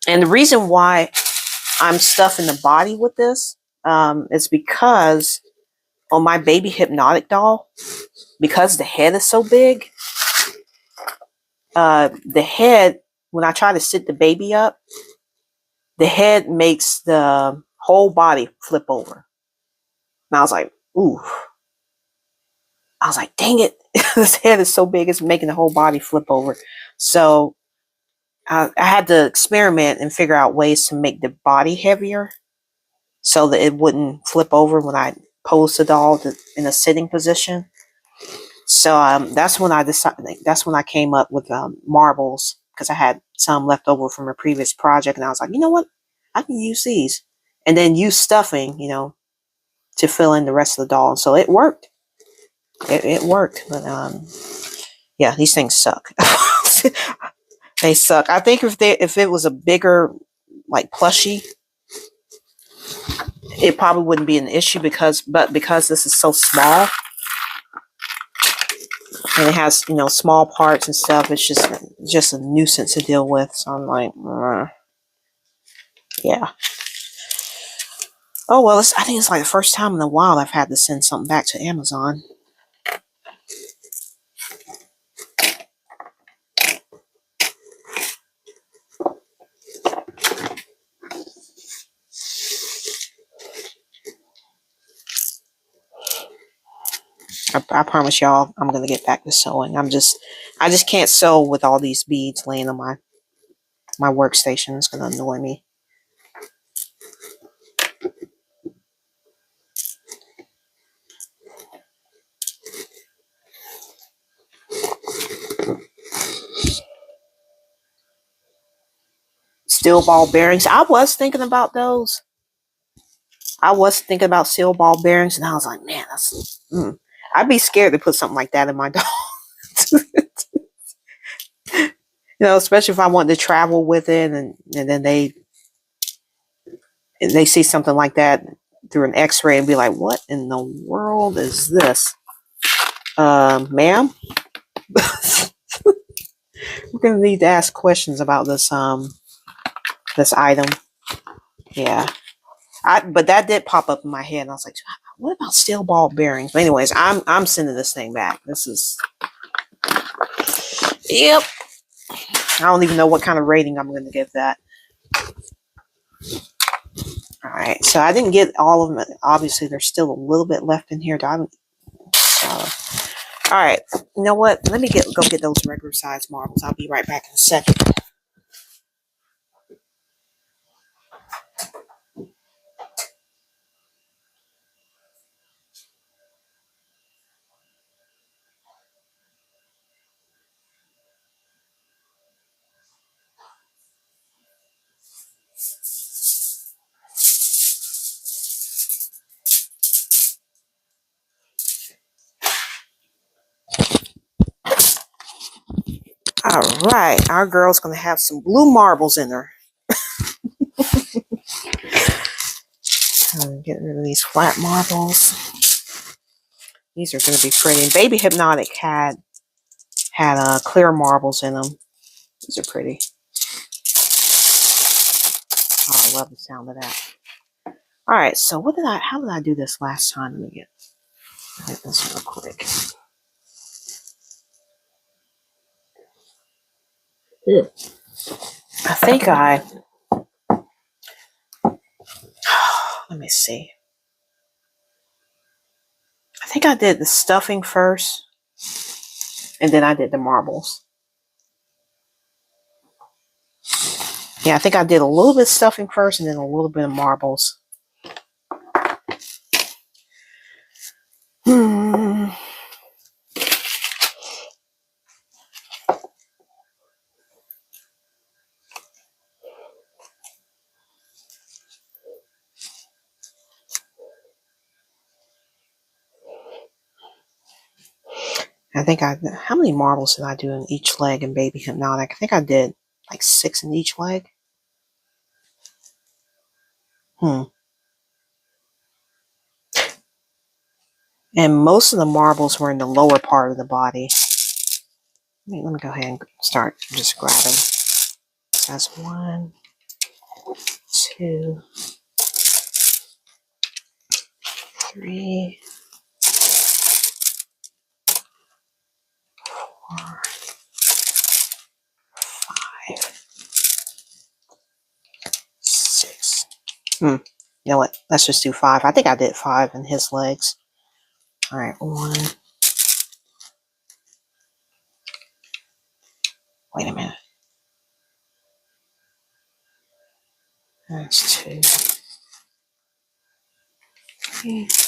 And the reason why I'm stuffing the body with this is because on my baby hypnotic doll, because the head is so big, the head, when I try to sit the baby up, the head makes the whole body flip over. And I was like, ooh. I was like, dang it. This head is so big, it's making the whole body flip over. So I had to experiment and figure out ways to make the body heavier so that it wouldn't flip over when I pose the doll in a sitting position. So that's when I decided. That's when I came up with marbles, because I had some left over from a previous project, and I was like, you know what, I can use these, and then use stuffing, to fill in the rest of the doll. So it worked. It worked, but yeah, these things suck. They suck. I think if it was a bigger, like, plushie, it probably wouldn't be an issue, because this is so small and it has small parts and stuff, it's just a nuisance to deal with. So I'm like, yeah. Oh well, I think it's like the first time in a while I've had to send something back to Amazon. I promise y'all, I'm gonna get back to sewing. I just can't sew with all these beads laying on my workstation. It's gonna annoy me. Steel ball bearings. I was thinking about those. I was thinking about steel ball bearings, and I was like, man, I'd be scared to put something like that in my doll. Especially if I wanted to travel with it, and then they see something like that through an x-ray and be like, what in the world is this? Ma'am? We're going to need to ask questions about this item. Yeah. But that did pop up in my head, and I was like, what about steel ball bearings? But anyways, I'm sending this thing back. This is, yep. I don't even know what kind of rating I'm going to give that. All right, so I didn't get all of them. Obviously, there's still a little bit left in here. All right, you know what? Let me go get those regular size marbles. I'll be right back in a second. All right, our girl's going to have some blue marbles in her. Get rid of these flat marbles. These are going to be pretty. And Baby Hypnotic had clear marbles in them. These are pretty. Oh, I love the sound of that. All right, so how did I do this last time? Let me get this real quick. I think let me see. I think I did the stuffing first, and then I did the marbles. Yeah, I think I did a little bit of stuffing first, and then a little bit of marbles. I think how many marbles did I do in each leg in Baby Hypnotic? I think I did like 6 in each leg. And most of the marbles were in the lower part of the body. Let me go ahead and start just grabbing. That's 1, 2, 3, 4, 5, 6. You know what? Let's just do 5. I think I did 5 in his legs. All right, 1. Wait a minute. That's 2, 3, 5.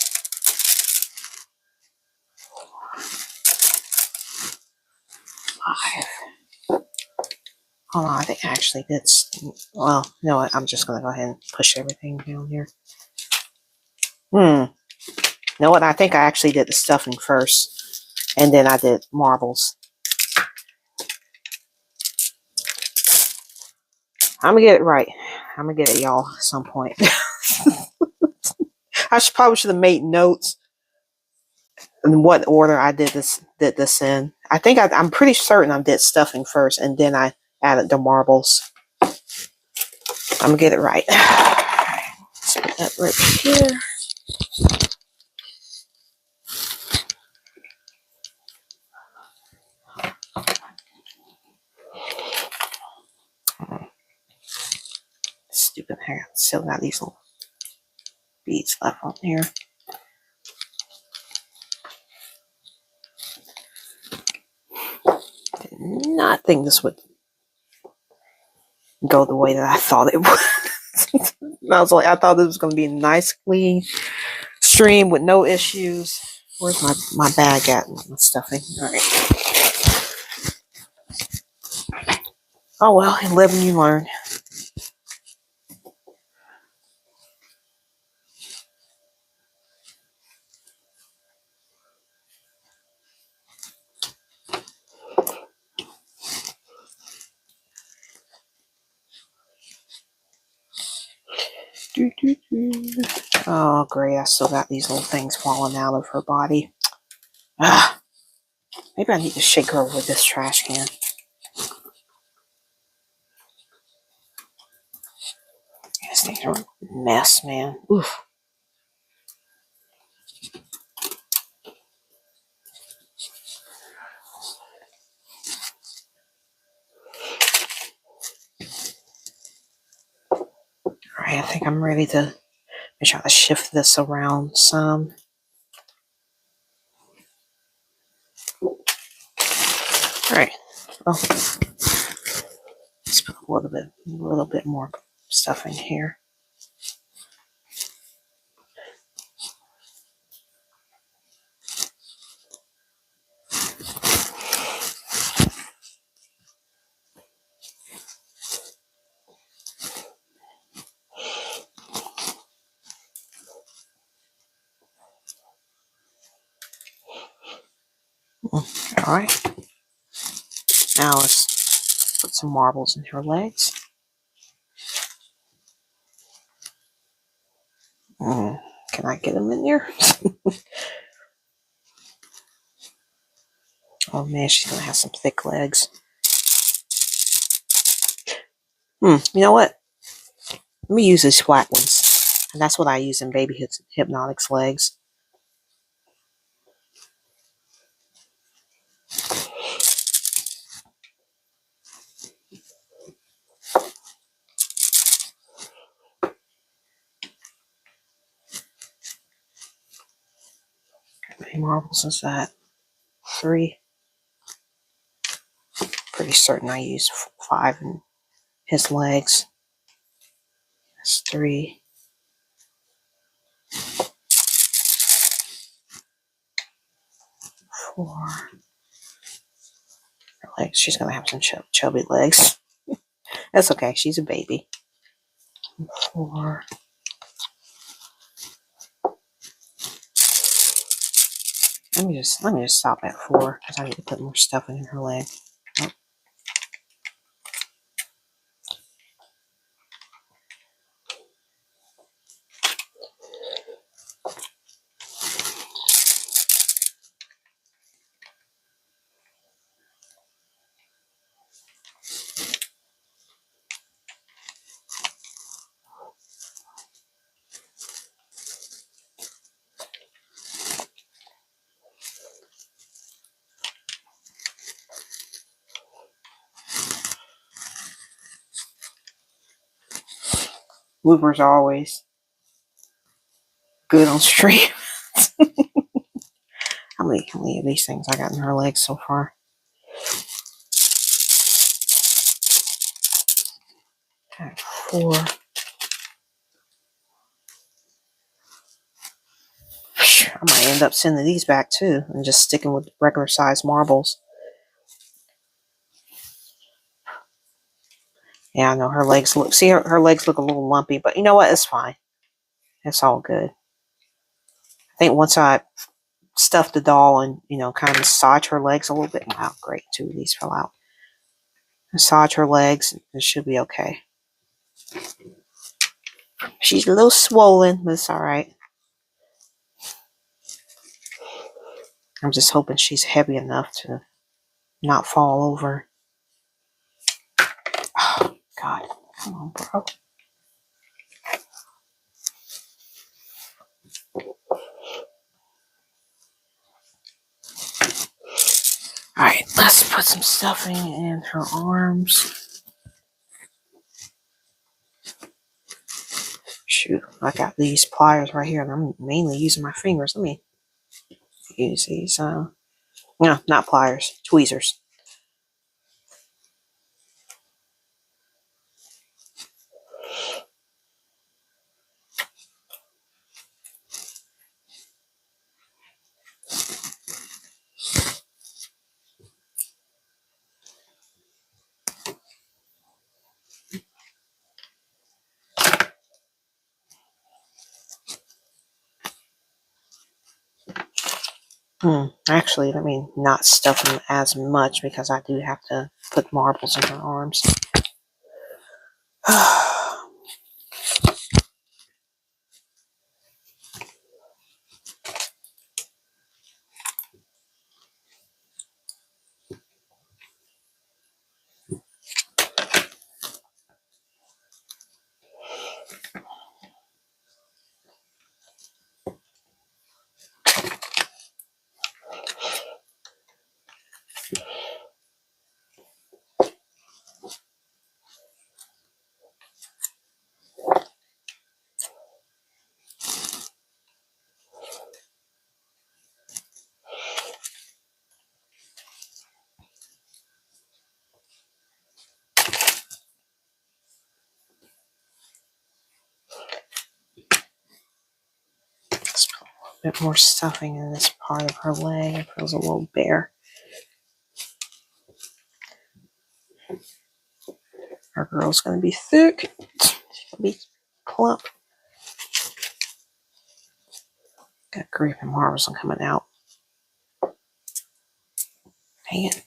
Hold on, I think I actually did. Well, you know what? I'm just going to go ahead and push everything down here. You know what? I think I actually did the stuffing first, and then I did marbles. I'm going to get it right. I'm going to get it, y'all, at some point. I probably should have made notes in what order I did this in. I think I'm pretty certain I did stuffing first, and then I added the marbles. I'm going to get it right. Let's put that right here. Stupid hair. Still got these little beads left on here. Did not think this would go the way that I thought it would. I thought this was going to be a nice, clean stream with no issues. Where's my bag at? My stuffing. All right. Oh well, you live and you learn. Oh, great. I still got these little things falling out of her body. Maybe I need to shake her with this trash can. This thing's a mess, man. Oof. Alright, I think I'm ready to try to shift this around some. Alright. Well, let's put a little bit more stuff in here. Alright. Now let's put some marbles in her legs. Can I get them in there? Oh man, she's gonna have some thick legs. You know what? Let me use these flat ones. And that's what I use in Baby Hypnotic's legs. How many marbles is that? 3. Pretty certain I used 5 in his legs. That's 3. 4. Her legs. She's gonna have some chubby legs. That's okay. She's a baby. 4. let me just stop at 4 because I need to put more stuff in her leg. Oh. Bloopers are always good on stream. How many of these things I got in her legs so far? Okay, 4. I might end up sending these back too and just sticking with regular size marbles. Yeah, I know her legs look, see her legs look a little lumpy, but you know what? It's fine. It's all good. I think once I stuff the doll and, kind of massage her legs a little bit. Wow, great. 2 of these fell out. Massage her legs. It should be okay. She's a little swollen, but it's all right. I'm just hoping she's heavy enough to not fall over. Oh, God. Come on, bro. Alright, let's put some stuffing in her arms. Shoot, I got these pliers right here, and I'm mainly using my fingers. Let me use these. No, not pliers, tweezers. Actually, let me not stuff them as much because I do have to put marbles in her arms. Let's put a little bit more stuffing in this part of her leg. It feels a little bare. Our girl's going to be thick. She'll be plump. Got grief and marbles coming out. Dang it.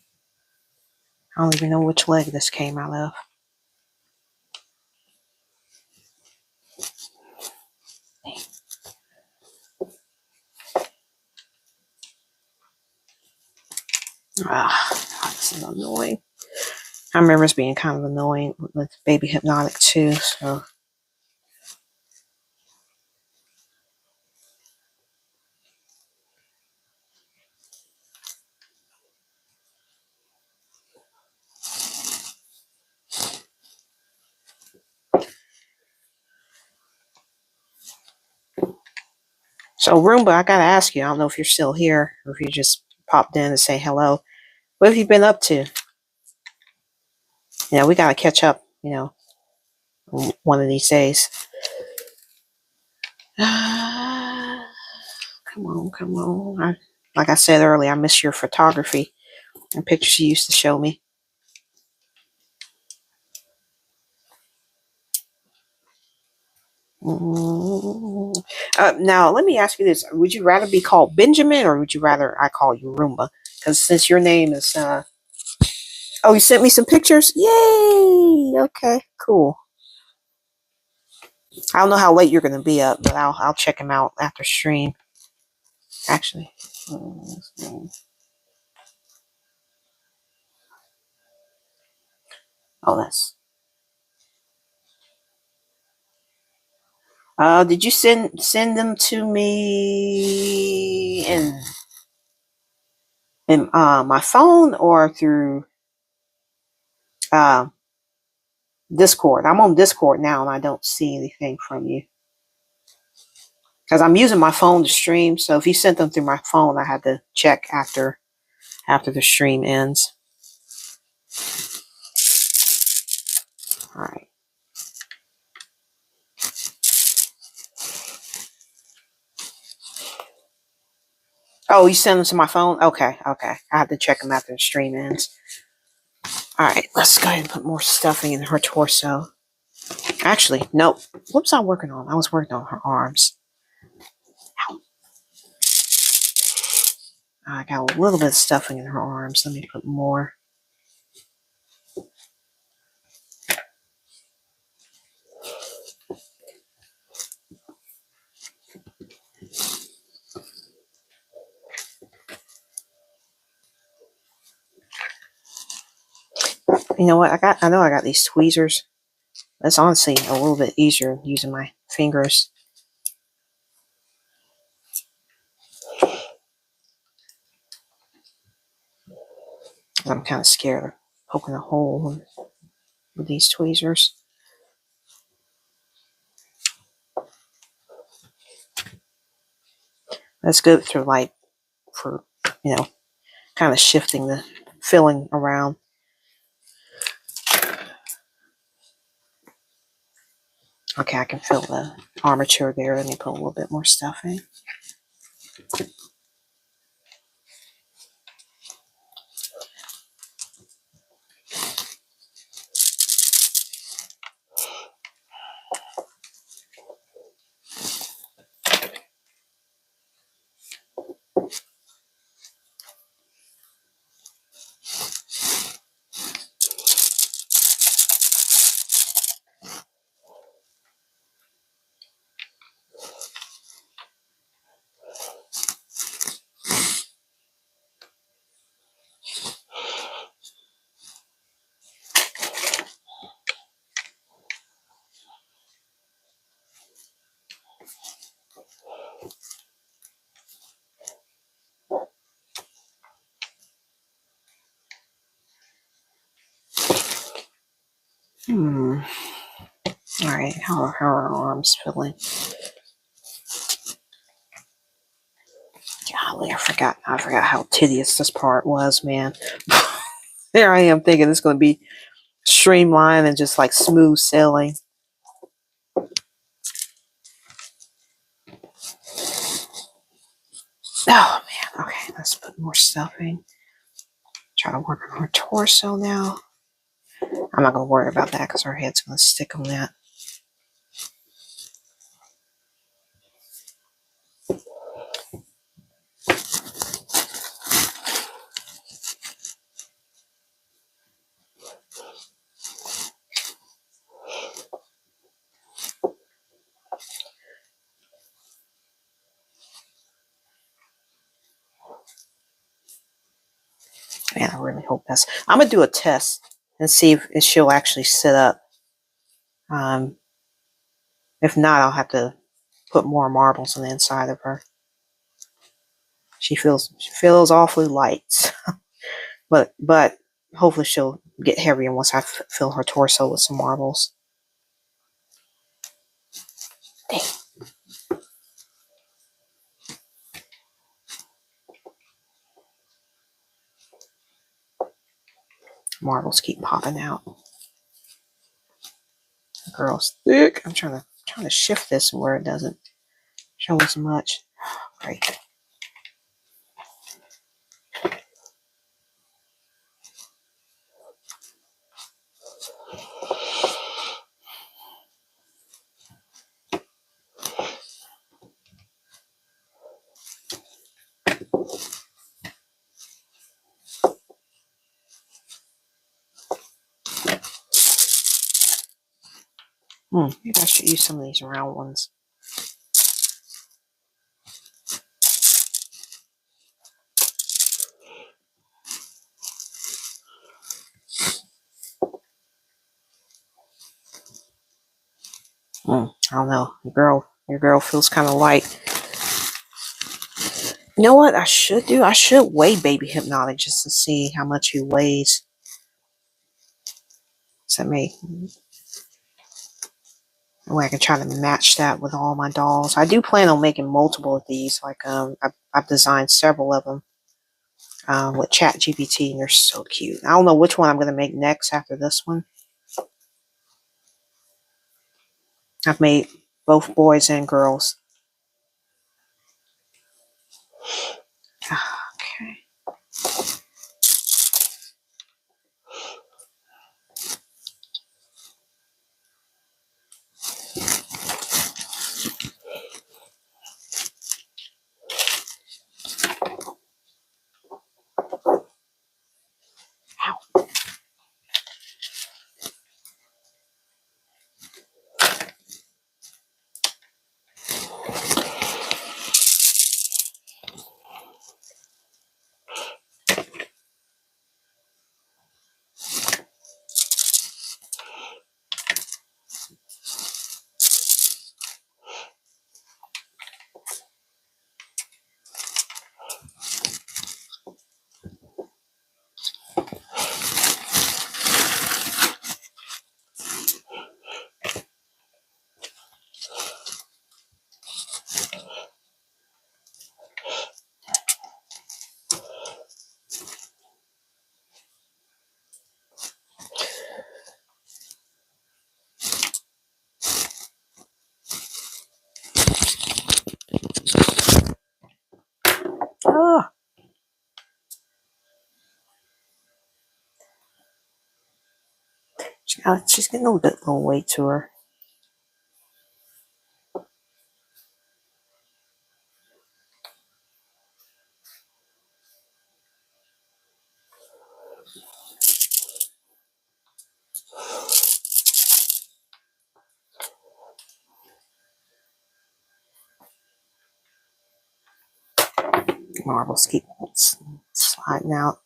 I don't even know which leg this came out of. This is annoying. I remember it's being kind of annoying with Baby Hypnotic too, so. So Roomba, I gotta ask you, I don't know if you're still here or if you just popped in to say hello. What have you been up to? We gotta catch up, one of these days. Come on. Like I said earlier, I miss your photography and pictures you used to show me. Now, let me ask you this. Would you rather be called Benjamin or would you rather I call you Roomba? Because since your name is... oh, you sent me some pictures? Yay! Okay, cool. I don't know how late you're going to be up, but I'll check him out after stream. Actually. Oh, that's... did you send them to me in my phone or through uh, Discord? I'm on Discord now and I don't see anything from you because I'm using my phone to stream. So if you sent them through my phone, I had to check after the stream ends. All right. Oh, you send them to my phone? Okay. I have to check them after the stream ends. All right, let's go ahead and put more stuffing in her torso. Actually, nope. What was I working on? I was working on her arms. Ow. I got a little bit of stuffing in her arms. Let me put more. You know what? I know I got these tweezers. It's honestly a little bit easier using my fingers. I'm kind of scared of poking a hole with these tweezers. That's good for kind of shifting the filling around. Okay, I can fill the armature there. Let me put a little bit more stuffing. All right, how are her arms feeling? Golly, I forgot how tedious this part was, man. There I am thinking it's going to be streamlined and just like smooth sailing. Oh man, okay, let's put more stuffing. Try to work on her torso now. I'm not going to worry about that because her head's going to stick on that. Man, I really hope that's... I'm going to do a test and see if she'll actually sit up. If not, I'll have to put more marbles on the inside of her. She feels awfully light. but hopefully she'll get heavier once I fill her torso with some marbles. Dang. Marbles keep popping out. The girl's thick. I'm trying to shift this where it doesn't show as much. Great. Maybe I should use some of these round ones. I don't know. Your girl feels kind of light. You know what I should do? I should weigh Baby Hypnotic just to see how much he weighs. So maybe I can try to match that with all my dolls. I do plan on making multiple of these. Like I've designed several of them with ChatGPT, and they're so cute. I don't know which one I'm going to make next after this one. I've made both boys and girls. Okay. Oh, she's getting a little weight to her. Marbles keep sliding out.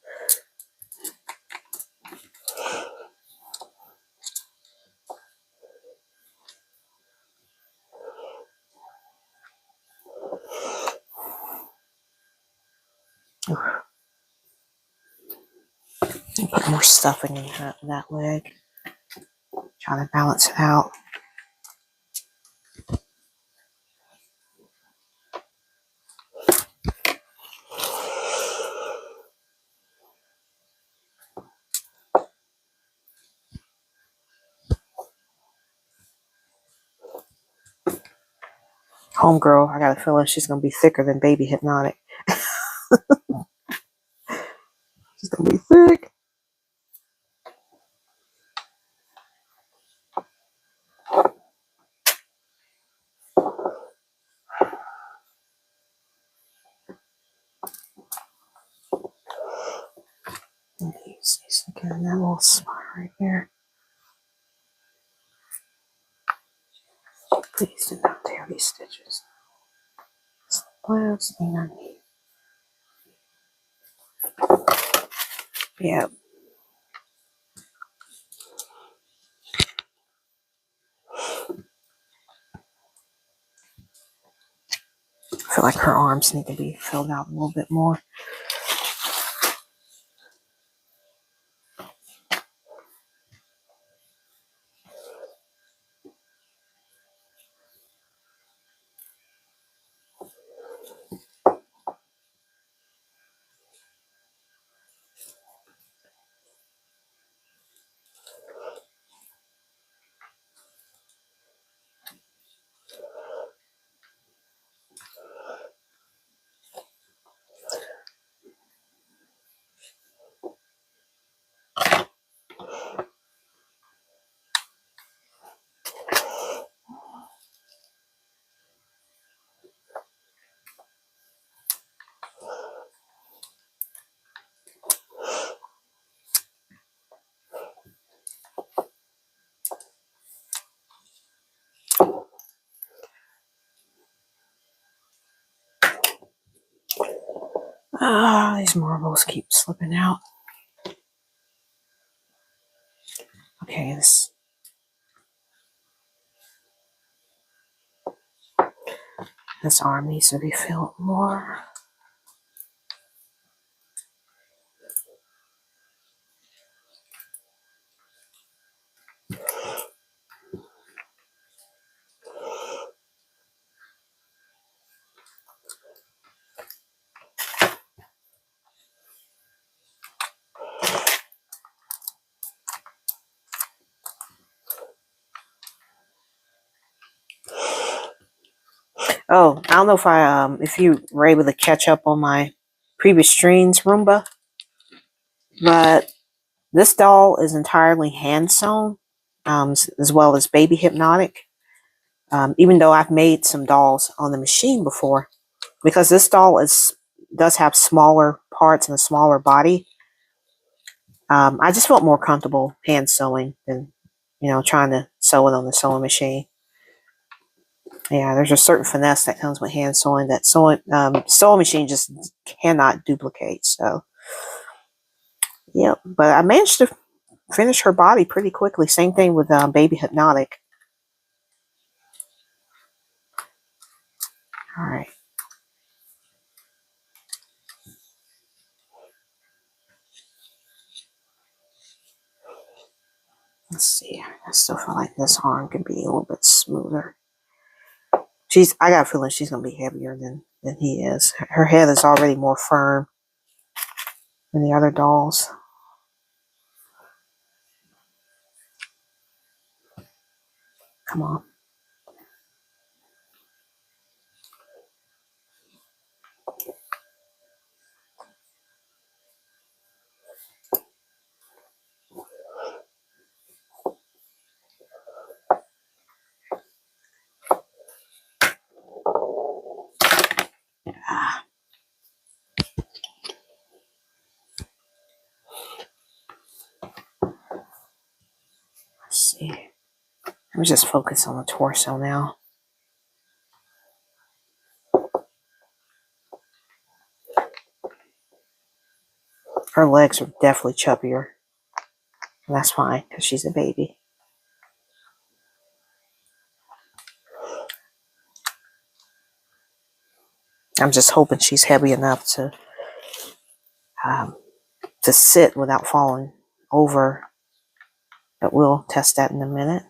Put more stuffing in that leg. Trying to balance it out. Homegirl, I got a feeling she's going to be thicker than Baby Hypnotic. She's going to be thick. Use these again, that little spot right here. Please do not tear these stitches. It's the last thing I need. Yeah. I feel like her arms need to be filled out a little bit more. These marbles keep slipping out. Okay, this arm needs to be filled more. Oh, I don't know if you were able to catch up on my previous streams, Roomba, but this doll is entirely hand sewn, as well as baby hypnotic. Even though I've made some dolls on the machine before, because this doll does have smaller parts and a smaller body. I just felt more comfortable hand sewing than, trying to sew it on the sewing machine. Yeah, there's a certain finesse that comes with hand sewing that sewing machine just cannot duplicate. So, yeah, but I managed to finish her body pretty quickly. Same thing with Baby Hypnotic. All right. Let's see. I still feel like this arm could be a little bit smoother. I got a feeling she's gonna be heavier than he is. Her head is already more firm than the other dolls. Come on. Let's see. Let me just focus on the torso now. Her legs are definitely chubbier. And that's fine, because she's a baby. I'm just hoping she's heavy enough to sit without falling over. But we'll test that in a minute.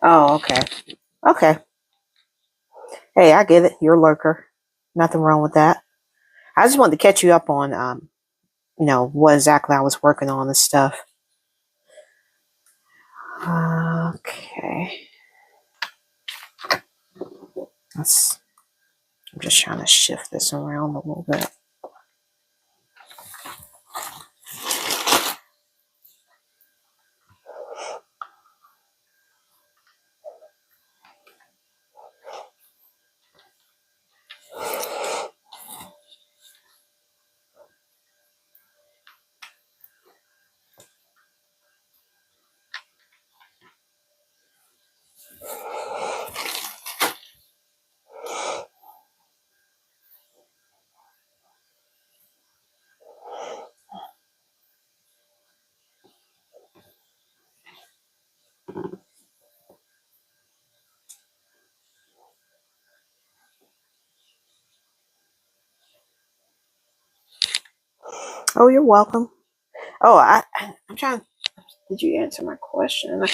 Oh, okay. Okay. Hey, I get it. You're a lurker. Nothing wrong with that. I just wanted to catch you up on, what exactly I was working on and stuff. Okay. I'm just trying to shift this around a little bit. Oh, you're welcome. Oh, I'm trying. Did you answer my question?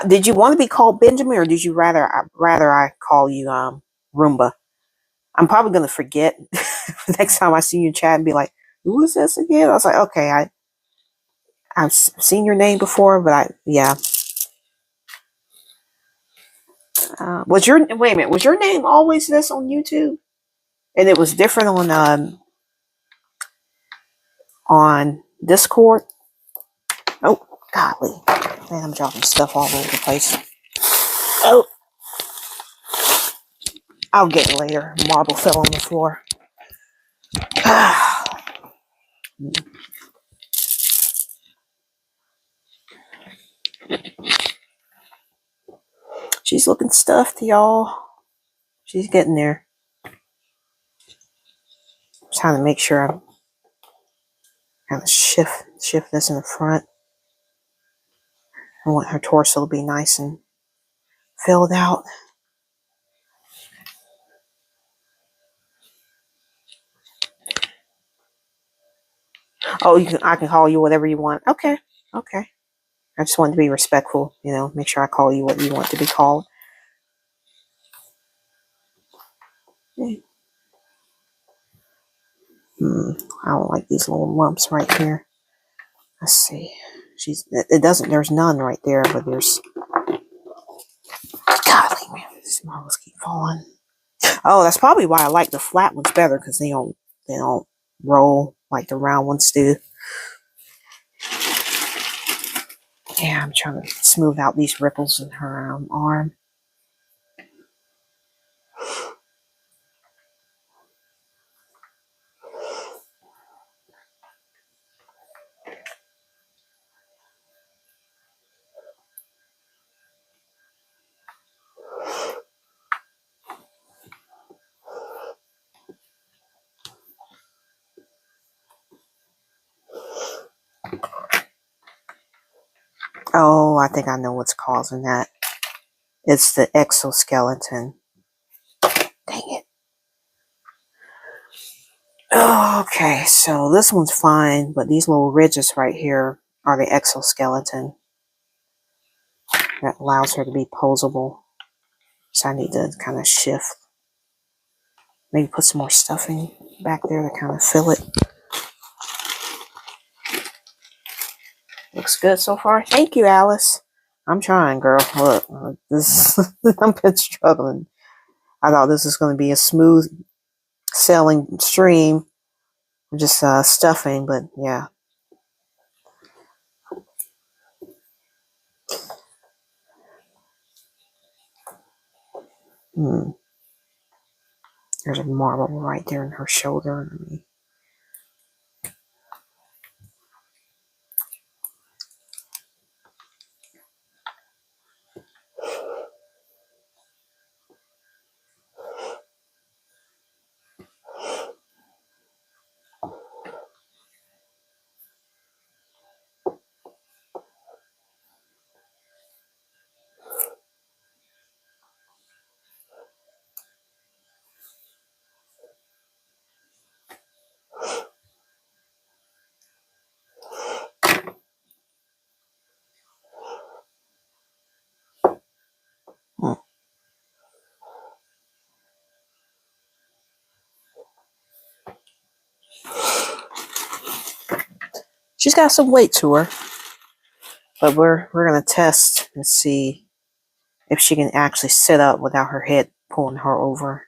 Did you want to be called Benjamin, or did you rather I call you Roomba? I'm probably gonna forget next time I see you in chat and be like, "Who is this again?" I was like, "Okay, I've seen your name before, but yeah." Wait a minute? Was your name always this on YouTube, and it was different on Discord? Oh, golly. Man, I'm dropping stuff all over the place. Oh, I'll get it later. Marble fell on the floor. She's looking stuffed, y'all. She's getting there. I'm trying to make sure I'm kind of shift this in the front. I want her torso to be nice and filled out. Oh, I can call you whatever you want. Okay. Okay. I just want to be respectful, you know, make sure I call you what you want to be called. I don't like these little lumps right here. Let's see. There's none right there, but there's, golly, man, these marbles keep falling. Oh, that's probably why I like the flat ones better, because they don't roll like the round ones do. Yeah, I'm trying to smooth out these ripples in her arm. Oh, I think I know what's causing that. It's the exoskeleton. Dang it. Okay, so this one's fine, but these little ridges right here are the exoskeleton that allows her to be posable. So I need to kind of shift. Maybe put some more stuffing back there to kind of fill it. Looks good so far. Thank you, Alice. I'm trying, girl. Look, this I've been struggling. I thought this was going to be a smooth sailing stream, just stuffing, but yeah. There's a marble right there in her shoulder. She's got some weight to her, but we're gonna test and see if she can actually sit up without her head pulling her over.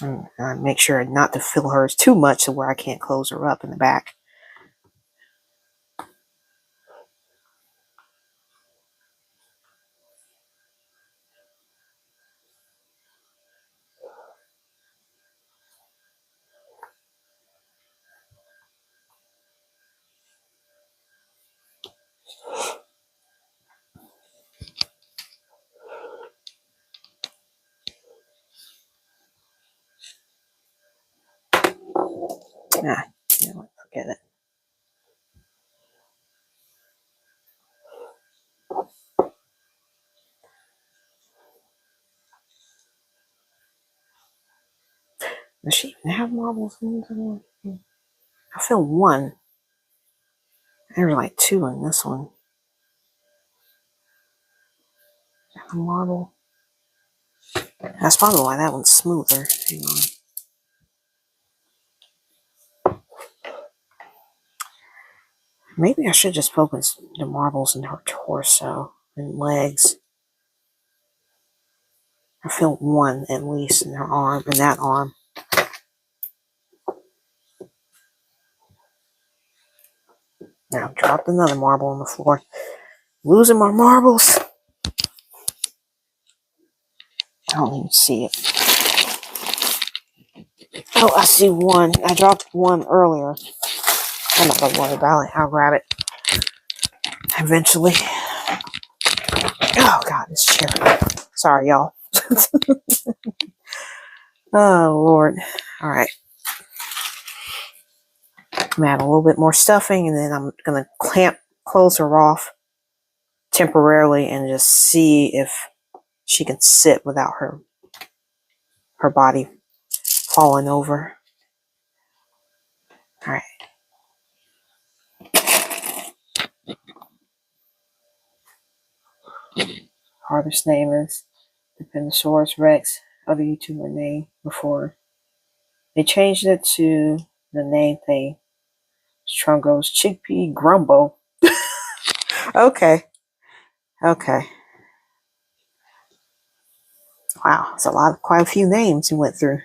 And make sure not to fill hers too much to where I can't close her up in the back. Nah, you know what, forget it. Does she even have marbles in there? I feel one. There's like two in this one. A marble. That's probably why that one's smoother. Hang on. Maybe I should just focus the marbles in her torso and legs. I feel one at least in her arm, in that arm. Now, I dropped another marble on the floor. Losing my marbles. I don't even see it. Oh, I see one. I dropped one earlier. I'm not gonna worry about it. I'll grab it eventually. Oh God, this chair. Sorry, y'all. Oh Lord. All right. I'm gonna add a little bit more stuffing, and then I'm gonna close her off temporarily, and just see if she can sit without her body falling over. All right. Artist name is Depenosaurus Rex. Other YouTuber name before they changed it to the name thing. Strungo's Chickpea Grumbo. Okay. Okay. Wow, it's quite a few names you went through.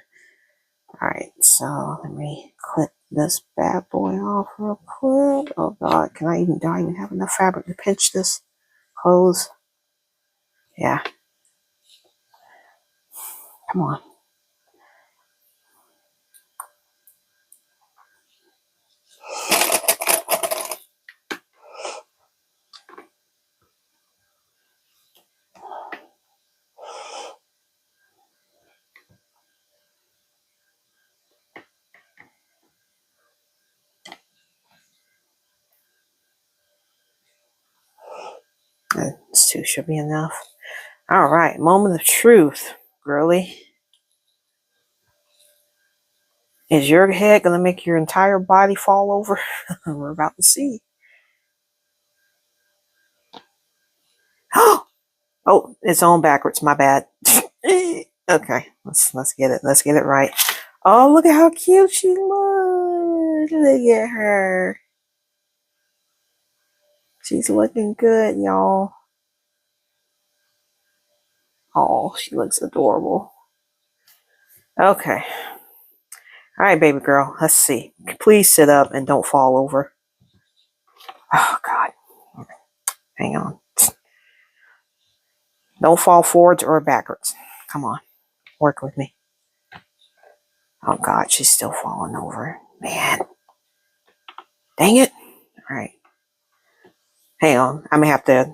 All right, so let me clip this bad boy off real quick. Oh God, do I even have enough fabric to pinch this close? Yeah. Come on. This two should be enough. All right, moment of truth, girly. Is your head going to make your entire body fall over? We're about to see. Oh, it's on backwards. My bad. Okay, let's get it. Let's get it right. Oh, look at how cute she looks. Look at her. She's looking good, y'all. Oh, she looks adorable. Okay. All right, baby girl. Let's see. Please sit up and don't fall over. Oh, God. Hang on. Don't fall forwards or backwards. Come on. Work with me. Oh, God. She's still falling over. Man. Dang it. All right. Hang on. I may have to.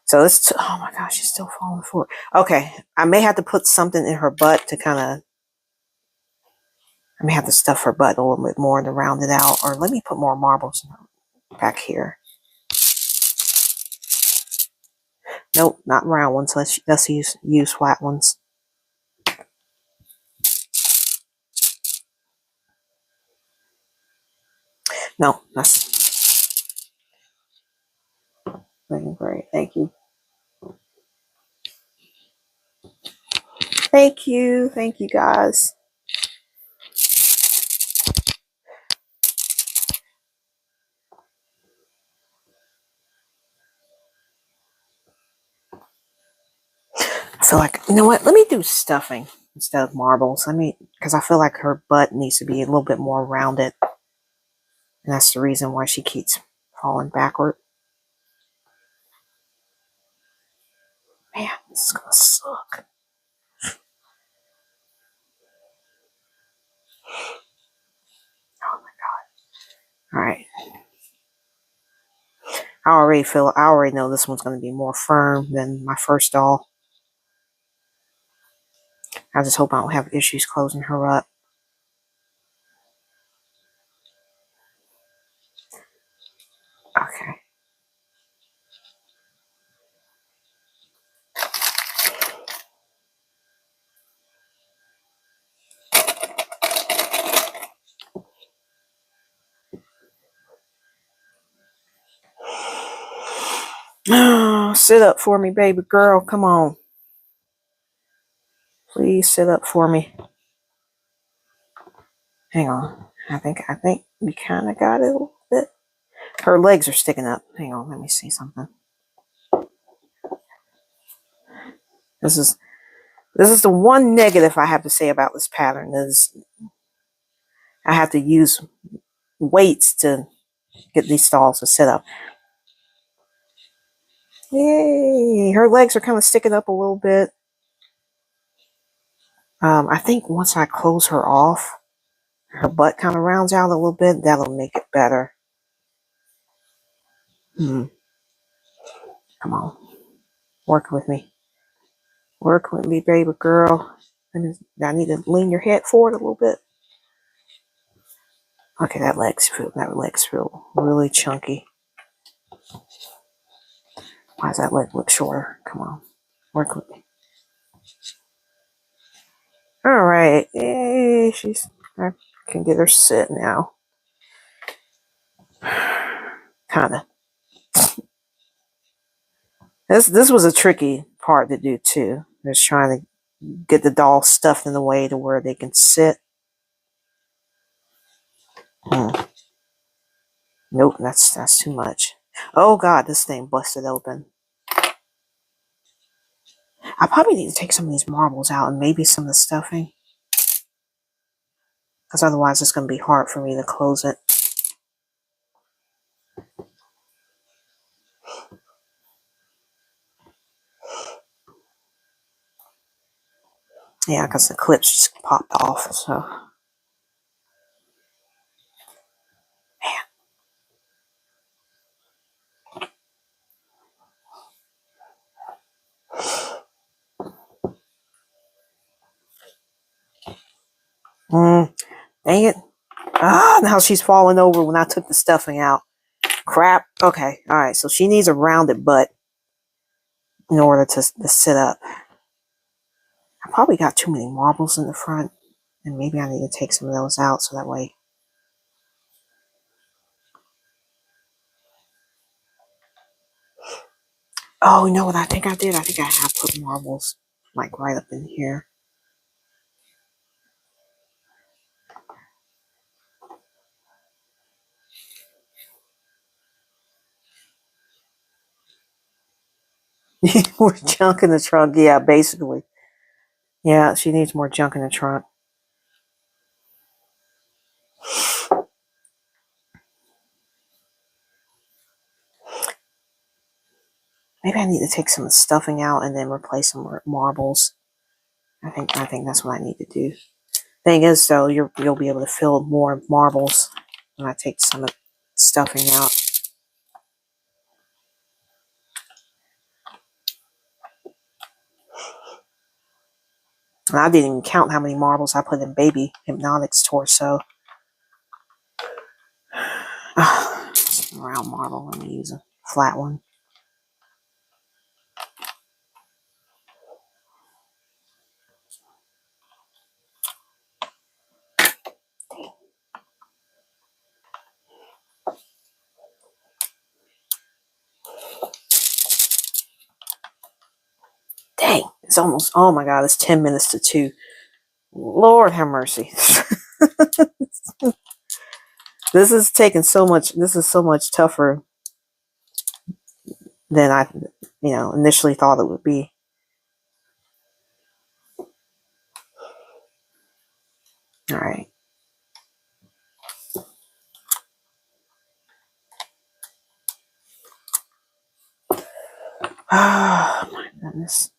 So this. Oh, my gosh. She's still falling forward. Okay. I may have to put something in her butt to kind of. I may have to stuff her butt a little bit more to round it out. Or let me put more marbles back here. Nope, not round ones. Let's use flat ones. No, that's great. Thank you. Thank you. Thank you, guys. I feel like, you know what? Let me do stuffing instead of marbles. Because I feel like her butt needs to be a little bit more rounded. And that's the reason why she keeps falling backward. Man, this is going to suck. Oh my God. All right. I already know this one's going to be more firm than my first doll. I just hope I don't have issues closing her up. Okay. Sit up for me, baby girl. Come on. Please sit up for me. Hang on. I think we kind of got it a little bit. Her legs are sticking up. Hang on. Let me see something. This is the one negative I have to say about this pattern is I have to use weights to get these stalls to sit up. Yay! Her legs are kind of sticking up a little bit. I think once I close her off, her butt kind of rounds out a little bit. That'll make it better. Come on. Work with me. Work with me, baby girl. I need to lean your head forward a little bit. Okay, that leg's feel really chunky. Why does that leg look shorter? Come on. Work with me. Alright. Yay, I can get her sit now. Kinda. This was a tricky part to do too. Just trying to get the doll stuffed in the way to where they can sit. Nope, that's too much. Oh god, this thing busted open. I probably need to take some of these marbles out and maybe some of the stuffing. Because otherwise it's going to be hard for me to close it. Yeah, because the clips just popped off, so. Man. Dang it. Now she's falling over when I took the stuffing out. Crap. Okay, alright, so she needs a rounded butt in order to sit up. I probably got too many marbles in the front, and maybe I need to take some of those out so that way. Oh, you know what I think I did? I think I have put marbles like right up in here. More junk in the trunk. Yeah, basically. Yeah, she needs more junk in the trunk. Maybe I need to take some stuffing out and then replace some marbles. I think that's what I need to do. Thing is, though, you'll be able to fill more marbles when I take some of the stuffing out. And I didn't even count how many marbles I put in Baby Hypnotic's torso. It's a round marble. Let me use a flat one. Dang, it's almost, oh my god, it's 10 minutes to 2. Lord have mercy. This is taking so much, this is so much tougher than I, initially thought it would be. All right. Oh my goodness.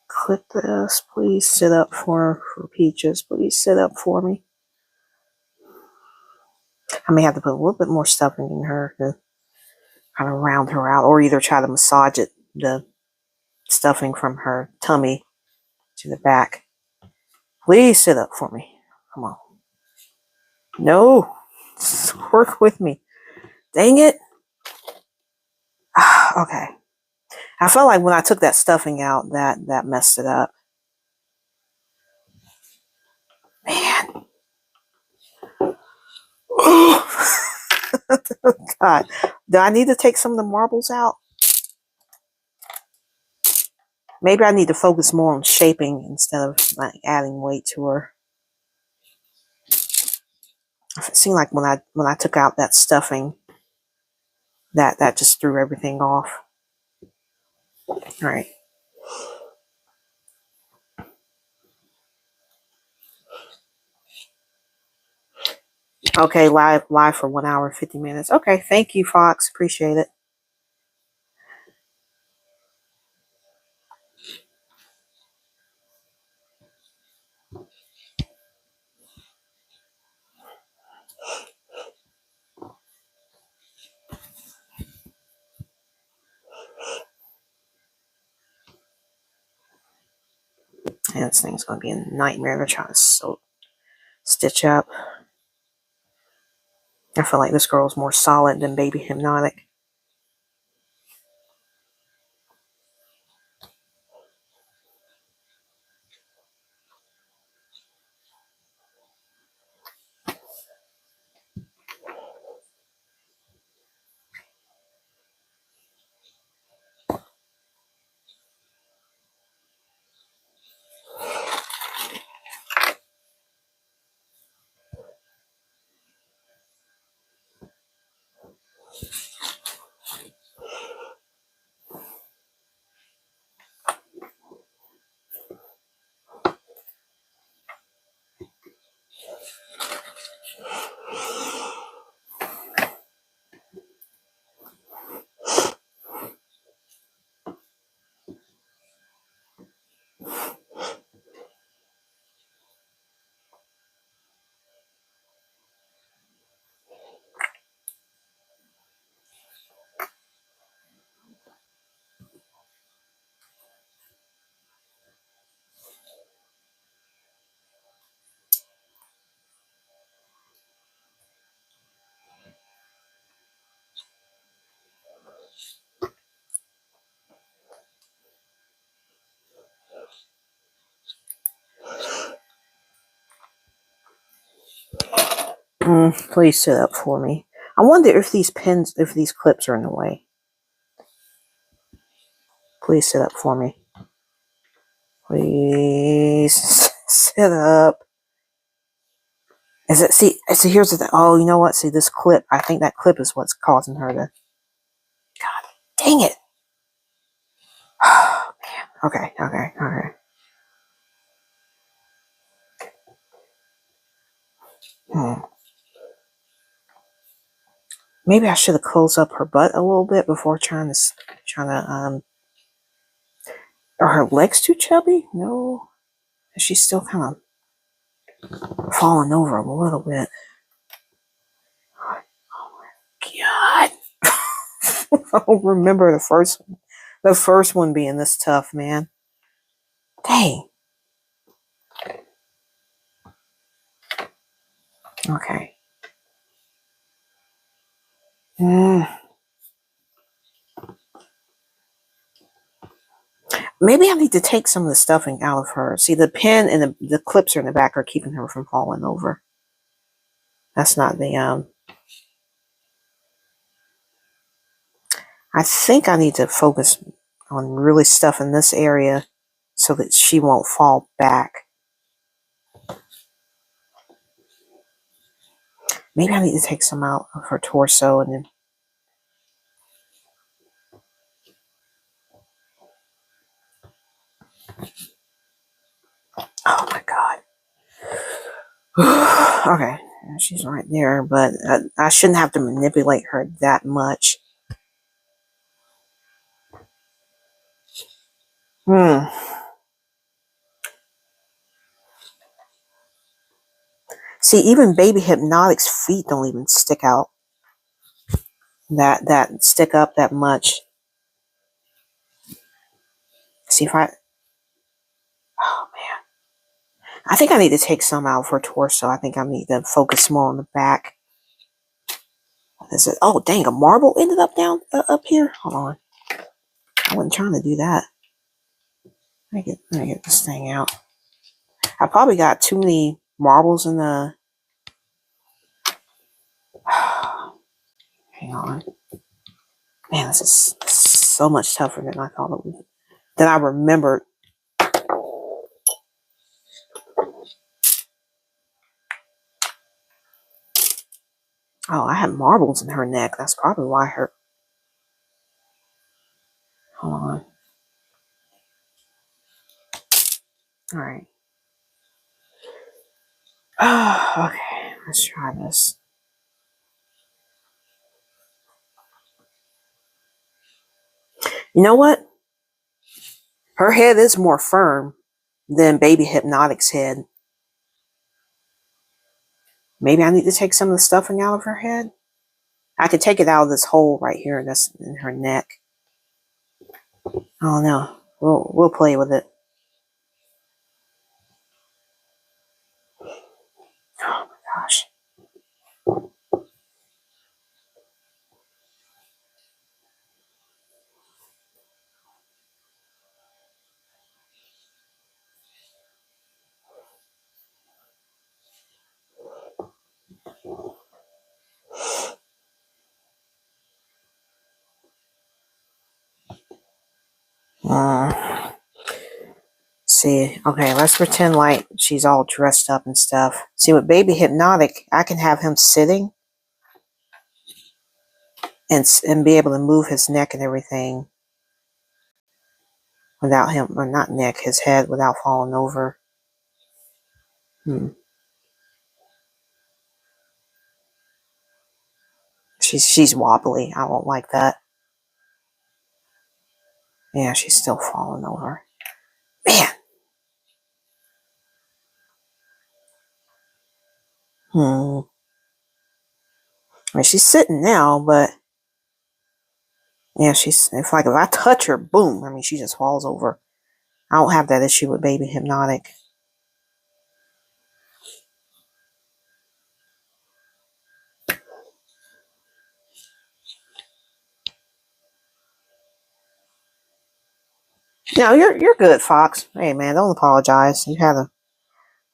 Clip this. Please sit up for Peaches. Please sit up for me. I may have to put a little bit more stuffing in her to kind of round her out, or either try to massage it, the stuffing from her tummy to the back. Please sit up for me. Come on. No. Work with me. Dang it. Okay. I felt like when I took that stuffing out, that messed it up. Man. God. Do I need to take some of the marbles out? Maybe I need to focus more on shaping instead of like adding weight to her. It seemed like when I took out that stuffing, That just threw everything off. All right. Okay, live for 1 hour and 50 minutes. Okay, thank you, Fox. Appreciate it. And this thing's gonna be a nightmare to try to stitch up. I feel like this girl's more solid than Baby Hypnotic. Please sit up for me. I wonder if these clips are in the way. Please sit up for me. Please sit up. Is it? See, here's the thing. Oh, you know what? See, this clip. I think that clip is what's causing her to. God, dang it. Oh, man. Okay. Maybe I should have closed up her butt a little bit before trying to. Are her legs too chubby? No. She's still kind of falling over a little bit. God. I don't remember the first one. The first one being this tough, man. Dang. Okay. Maybe I need to take some of the stuffing out of her. See, the pin and the clips are in the back are keeping her from falling over. That's not the. I think I need to focus on really stuffing this area so that she won't fall back. Maybe I need to take some out of her torso and then. Oh my God. Okay, she's right there, but I shouldn't have to manipulate her that much. See, even Baby Hypnotic's feet don't even stick out. That stick up that much. See if I. Oh man. I think I need to take some out for torso. I think I need to focus more on the back. What is it? Oh dang! A marble ended up down up here. Hold on. I wasn't trying to do that. Let me get this thing out. I probably got too many marbles in the. Hang on. Man, this is so much tougher than I thought it would. Than I remembered. Oh, I had marbles in her neck. That's probably why her All right. Oh, okay, let's try this. You know what? Her head is more firm than Baby Hypnotic's head. Maybe I need to take some of the stuffing out of her head. I could take it out of this hole right here that's in her neck. Oh no, we'll play with it. Oh my gosh. See, okay, let's pretend like she's all dressed up and stuff. See, with Baby Hypnotic, I can have him sitting and be able to move his neck and everything without him, or not neck, his head without falling over. She's wobbly. I won't like that. Yeah, she's still falling over. Man. I mean, she's sitting now, but yeah, if I touch her, boom. I mean, she just falls over. I don't have that issue with Baby Hypnotic. No, you're good, Fox. Hey man, don't apologize. You had a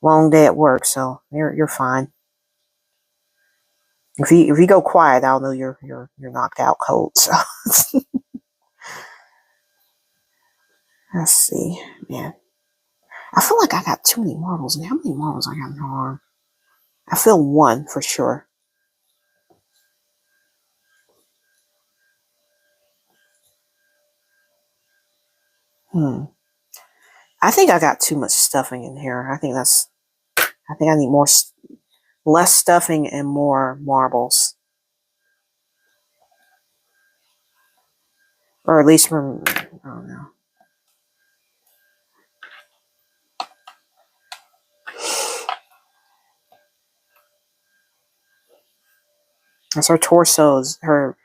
long day at work, so you're fine. If you go quiet, I'll know you're knocked out cold. So let's see, man. I feel like I got too many marbles. And how many marbles I got in her arm? I feel one for sure. I think I got too much stuffing in here. I think I need less stuffing and more marbles, or at least from I don't know. As her her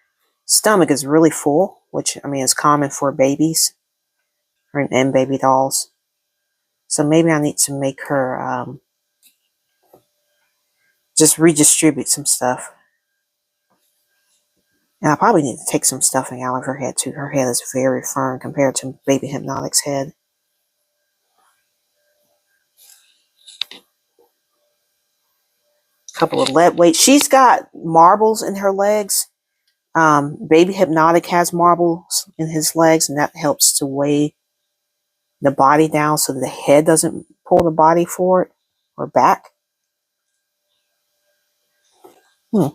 stomach is really full, which I mean is common for babies and baby dolls. So maybe I need to make her just redistribute some stuff. And I probably need to take some stuffing out of her head too. Her head is very firm compared to Baby Hypnotic's head. A couple of lead weights. She's got marbles in her legs. Baby Hypnotic has marbles in his legs, and that helps to weigh the body down so that the head doesn't pull the body forward or back. I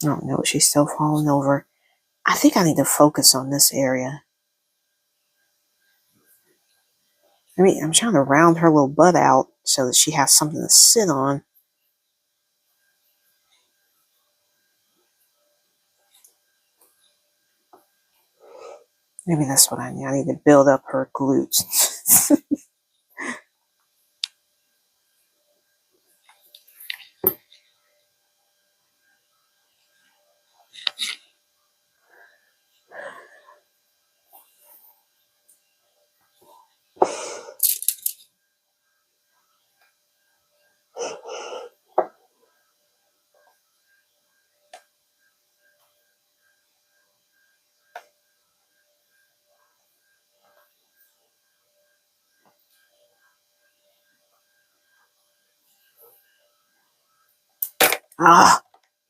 don't know. She's still falling over. I think I need to focus on this area. I mean, I'm trying to round her little butt out so that she has something to sit on. Maybe that's what I need. I need to build up her glutes.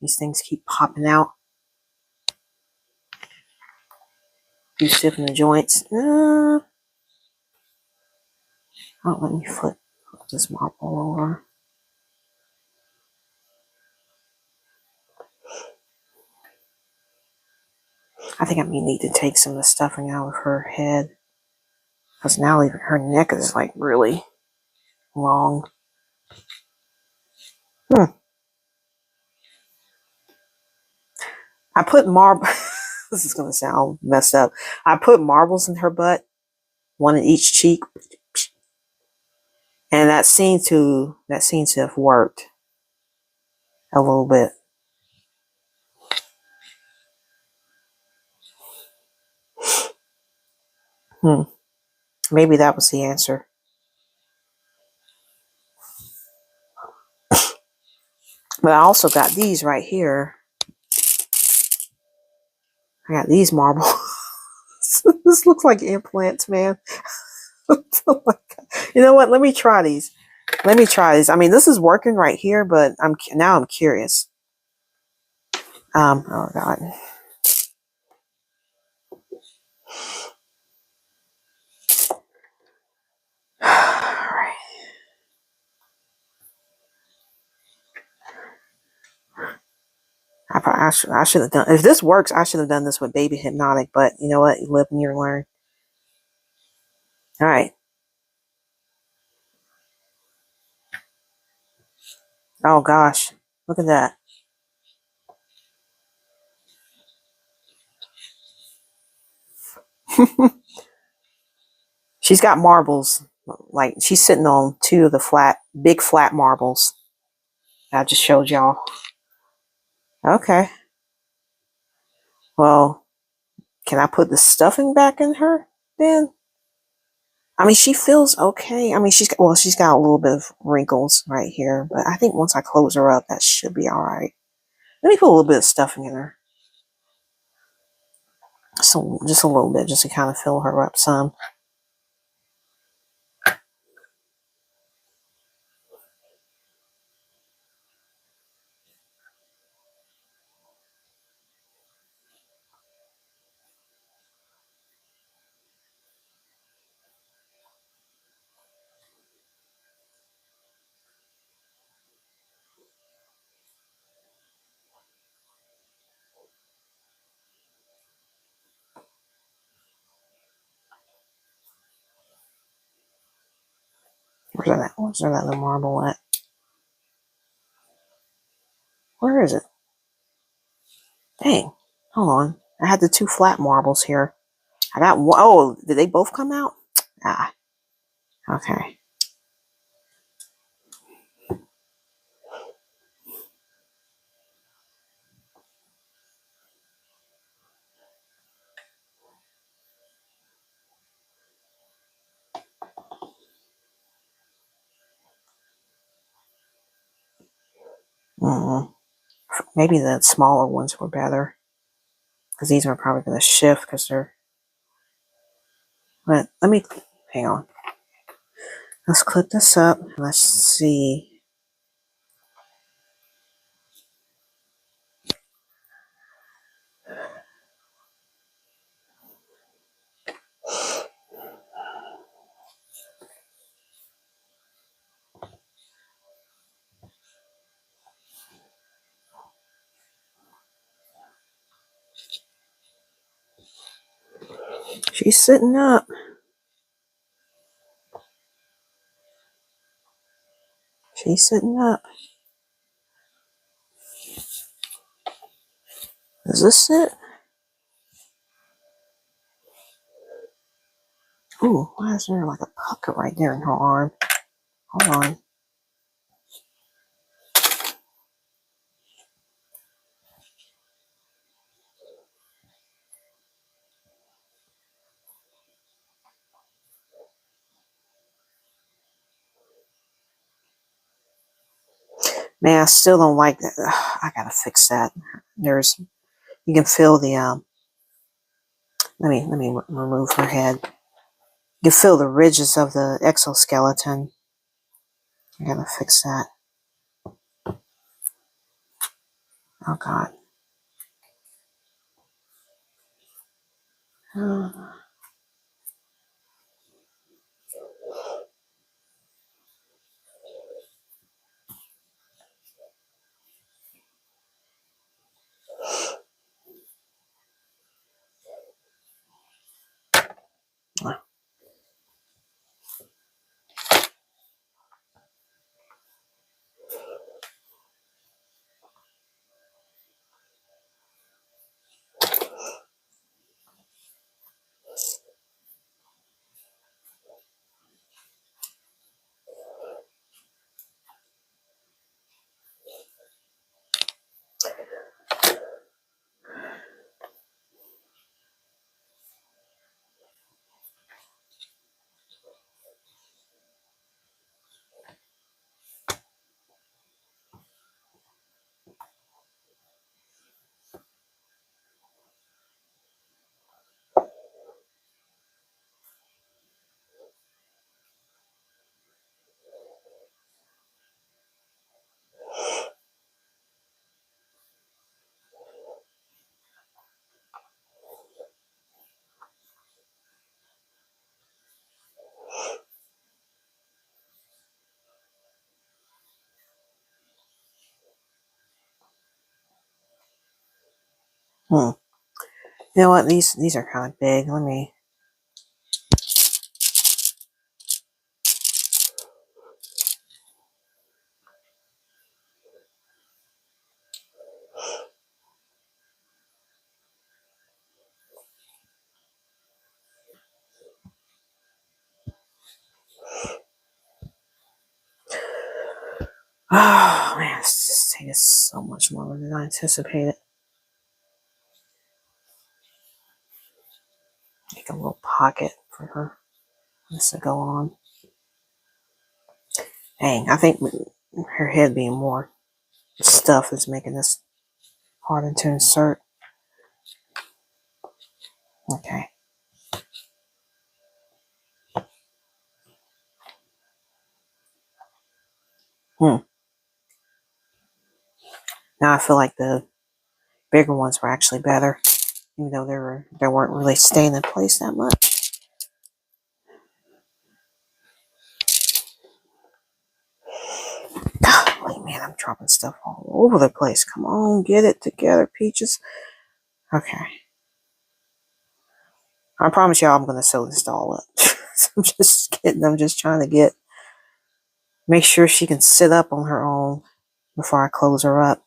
These things keep popping out. Too stiff in the joints. Oh, let me flip this marble over. I think I may need to take some of the stuffing out of her head. Because now her neck is like really long. I put marble. This is going to sound messed up. I put marbles in her butt, one in each cheek, and that seemed to have worked a little bit. Maybe that was the answer. But I also got these right here. I got these marbles. This looks like implants, man. Oh my God. You know what? Let me try these. I mean, this is working right here, but I'm curious. Oh God. All right. I should have done. If this works, I should have done this with Baby Hypnotic. But you know what? You live and you learn. All right. Oh gosh, look at that. She's got marbles. Like she's sitting on two of the big flat marbles. I just showed y'all. Okay. Well, can I put the stuffing back in her then? I mean, she feels okay. I mean, she's got a little bit of wrinkles right here, but I think once I close her up, that should be all right. Let me put a little bit of stuffing in her. So just a little bit, just to kind of fill her up some. Where's that other marble at? Where is it? Dang. Hold on. I had the two flat marbles here. I got one. Oh, did they both come out? Ah, okay. Mm-mm. Maybe the smaller ones were better. Because these are probably going to shift because they're... But let me... Hang on. Let's clip this up. Let's see. She's sitting up. She's sitting up. Does this sit? Ooh, why is there like a pucker right there in her arm? Hold on. Man, I still don't like that. Ugh, I gotta fix that. You can feel the let me remove her head. You can feel the ridges of the exoskeleton. I gotta fix that. Oh God. Hmm. You know what? These are kind of big. Let me. Oh man, this thing is so much longer than I anticipated. Make a little pocket for her. This to go on. Dang, I think her head being more stuff is making this harder to insert. Okay. Hmm. Now I feel like the bigger ones were actually better, even though they weren't really staying in place that much. Golly, man, I'm dropping stuff all over the place. Come on, get it together, Peaches. Okay. I promise y'all I'm gonna sew this doll up. I'm just trying to make sure she can sit up on her own before I close her up.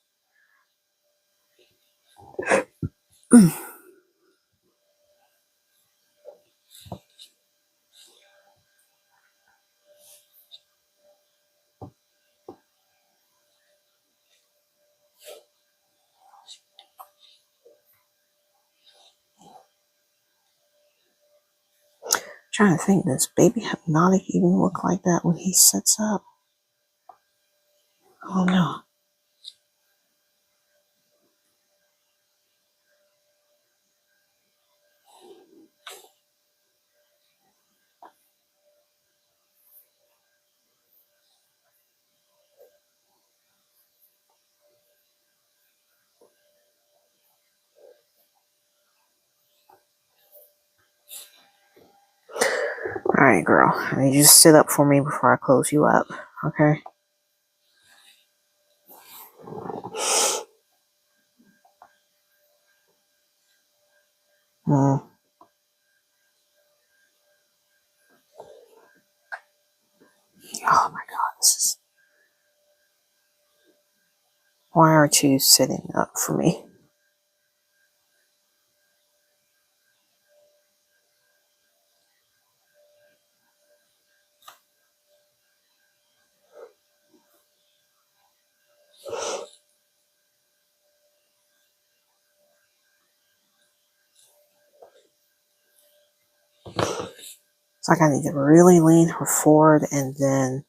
Trying to think, does Baby Hypnotic even look like that when he sits up? Oh no. Alright, girl. I need you to sit up for me before I close you up. Okay? Oh my god, this is. Why aren't you sitting up for me? It's like I need to really lean her forward and then.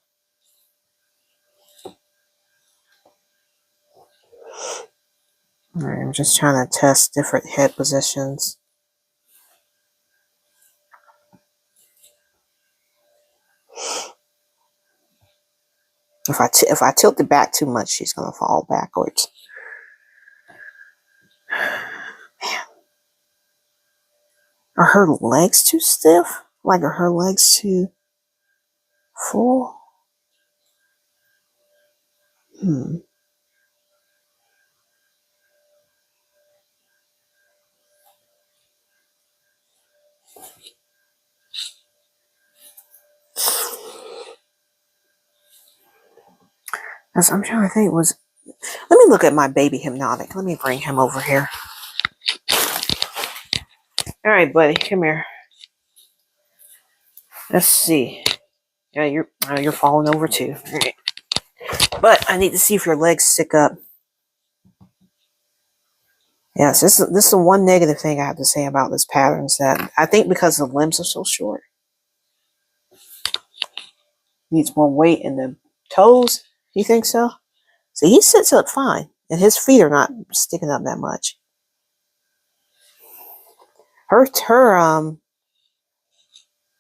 Alright, I'm just trying to test different head positions. If I tilt it back too much, she's gonna fall backwards. Man, are her legs too stiff? Like, are her legs too full? Hmm. I'm trying to think. Let me look at my Baby Hypnotic. Let me bring him over here. All right, buddy, come here. Let's see. Yeah, you're falling over too. All right. But I need to see if your legs stick up. Yes, this is the one negative thing I have to say about this pattern is that I think because the limbs are so short, needs more weight in the toes. You think so? See, he sits up fine, and his feet are not sticking up that much.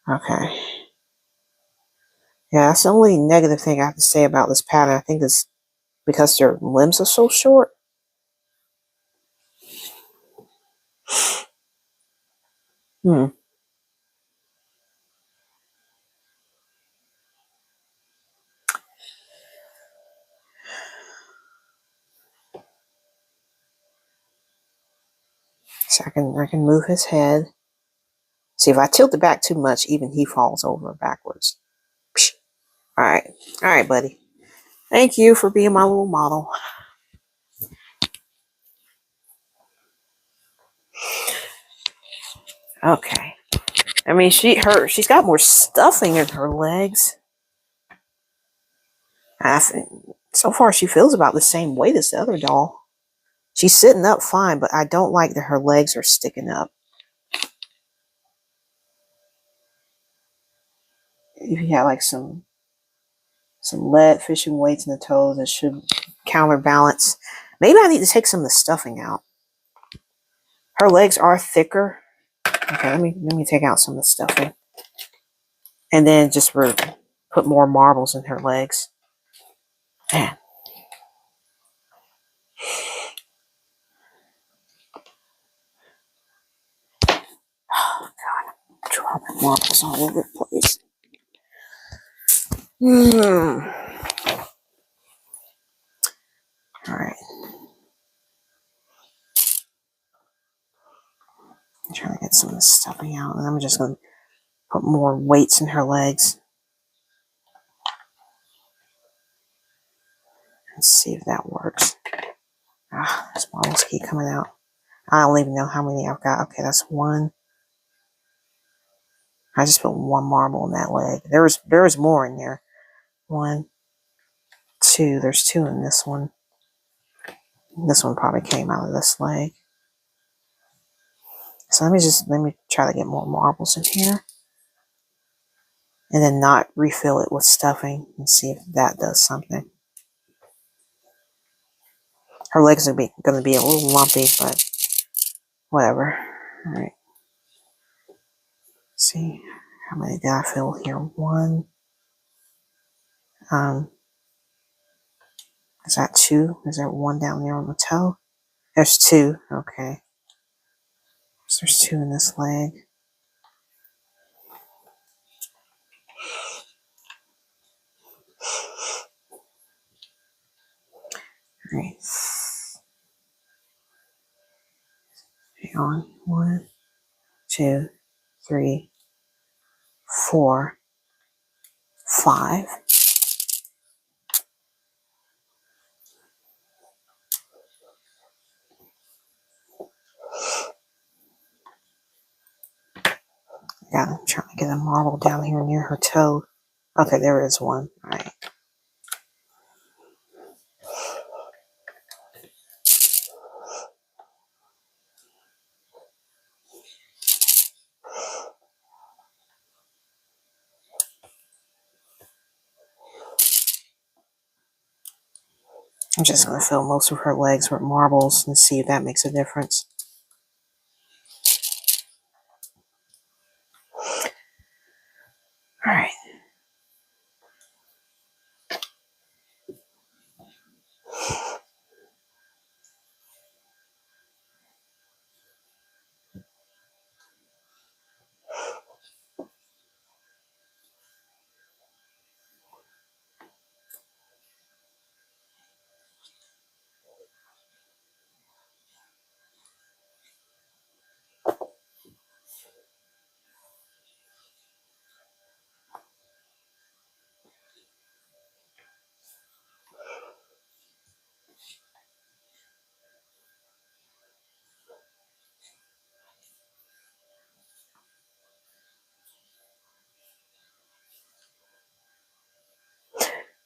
Okay. Yeah, that's the only negative thing I have to say about this pattern. I think it's because their limbs are so short. Hmm. So I can move his head. See, if I tilt it back too much, even he falls over backwards. Psh. All right, buddy. Thank you for being my little model. Okay. I mean, she's got more stuffing in her legs. I think so far she feels about the same weight as the other doll. She's sitting up fine, but I don't like that her legs are sticking up. If you have like some lead fishing weights in the toes, that should counterbalance. Maybe I need to take some of the stuffing out. Her legs are thicker. Okay, let me take out some of the stuffing, and then just put more marbles in her legs. Man. Oh God, I'm dropping marbles all over the place. All right. I'm trying to get some of this stuffing out, and I'm just going to put more weights in her legs and see if that works. These marbles keep coming out. I don't even know how many I've got. Okay, that's one. I just put one marble in that leg. There was more in there. One, two. There's two in this one. This one probably came out of this leg. So let me try to get more marbles in here, and then not refill it with stuffing and see if that does something. Her legs are going to be a little lumpy, but whatever. All right. Let's see how many did I fill here? One. Is that two? Is there one down there on the toe? There's two. Okay. So there's two in this leg. All right. Hang on. One, two, three, four, five. I'm trying to get a marble down here near her toe. Okay, there is one. All right. I'm just going to fill most of her legs with marbles and see if that makes a difference. All right.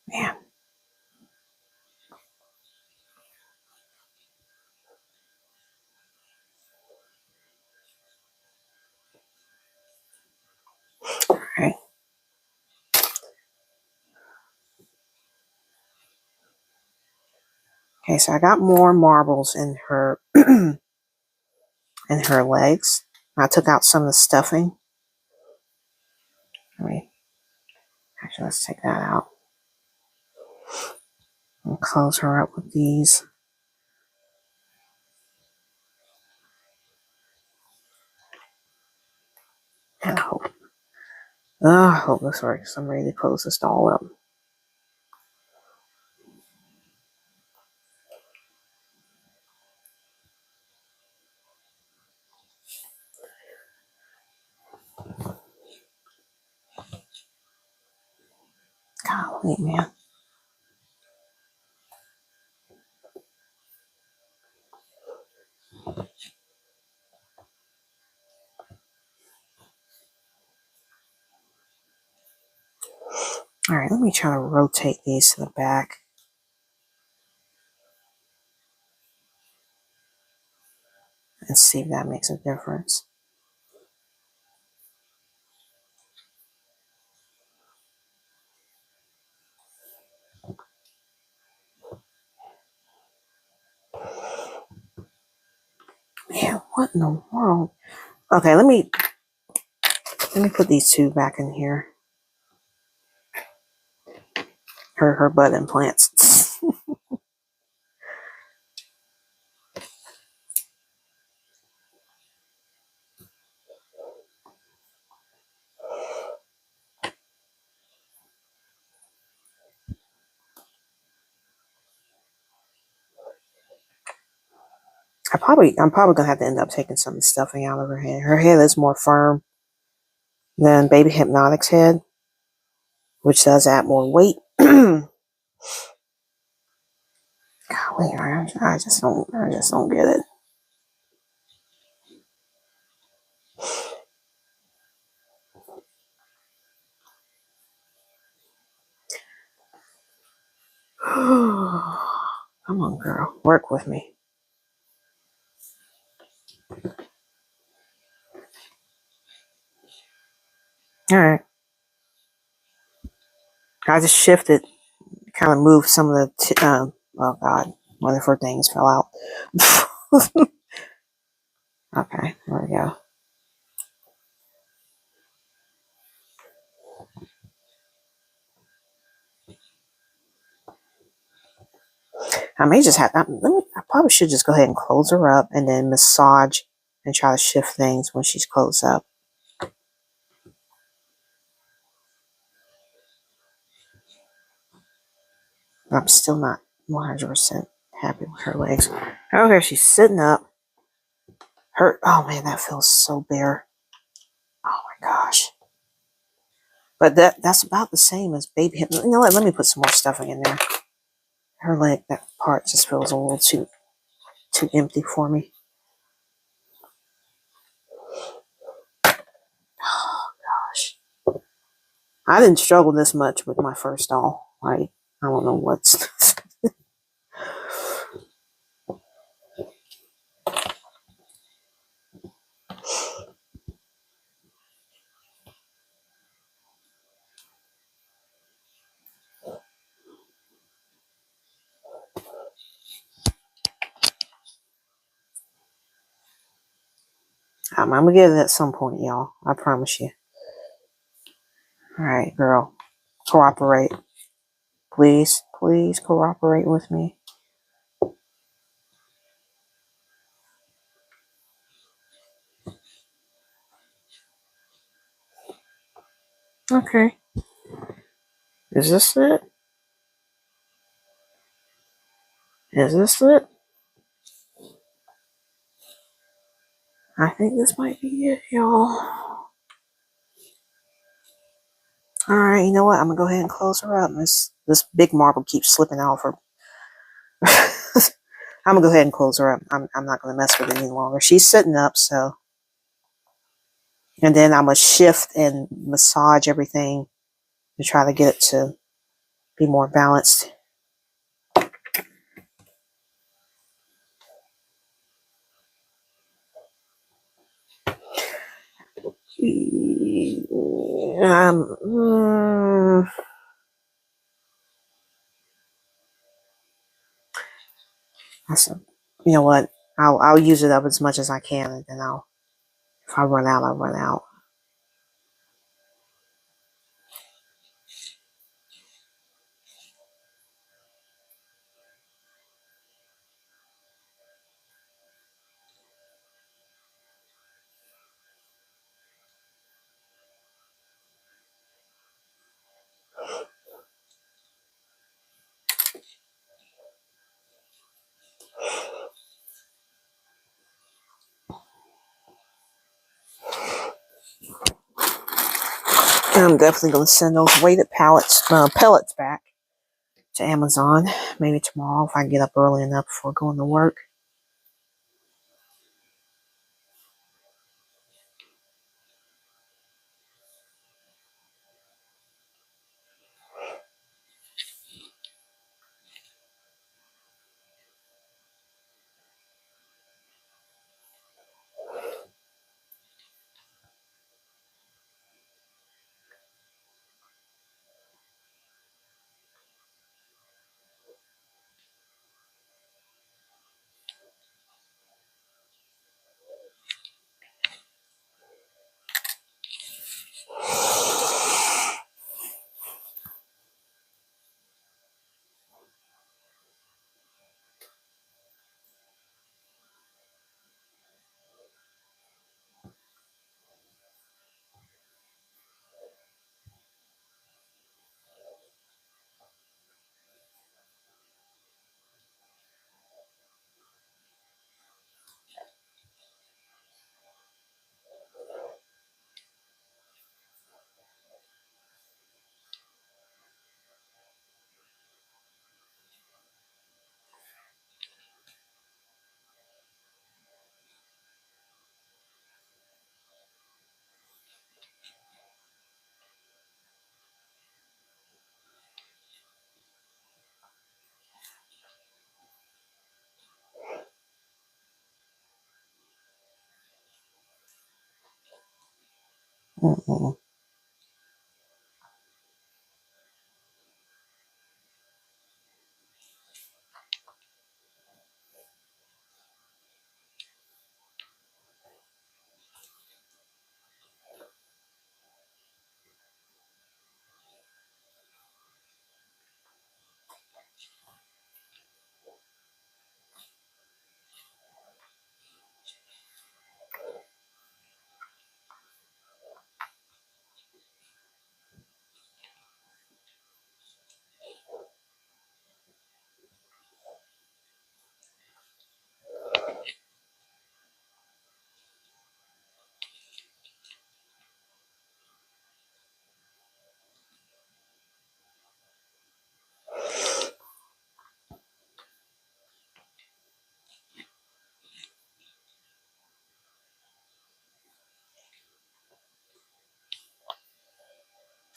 Man. All right. Okay, so I got more marbles in her in her legs. I took out some of the stuffing. Actually, let's take that out and close her up with these. And I hope this works. I'm ready to close this all up. Hey, man. All right, let me try to rotate these to the back. And see if that makes a difference. Man, what in the world? Okay, let me put these two back in here. Her butt implants. I'm probably gonna have to end up taking some of the stuffing out of her head. Her head is more firm than Baby Hypnotic's head, which does add more weight. Golly, I just don't get it. Come on, girl, work with me. All right. I just shifted, kind of moved some of the. Oh God, one of her things fell out. Okay, there we go. I may just have. I probably should just go ahead and close her up and then massage and try to shift things when she's closed up. I'm still not 100% happy with her legs. Okay, she's sitting up. Oh man, that feels so bare. Oh my gosh. But that's about the same as baby hip. You know what? Let me put some more stuffing in there. Her leg, that part just feels a little too empty for me. Oh gosh. I didn't struggle this much with my first doll. I don't know what's. I'm gonna get it at some point, y'all. I promise you. All right, girl. Cooperate. Please, please cooperate with me. Okay. Is this it? Is this it? I think this might be it, y'all. Alright, you know what? I'm gonna go ahead and close her up. This big marble keeps slipping out of her. I'm gonna go ahead and close her up. I'm not gonna mess with it any longer. She's sitting up, so. And then I'm gonna shift and massage everything to try to get it to be more balanced. You know what? I'll use it up as much as I can, and then if I run out, I'll run out. I'm definitely going to send those weighted pellets back. to Amazon. Maybe tomorrow if I get up early enough before going to work. Mm-mm.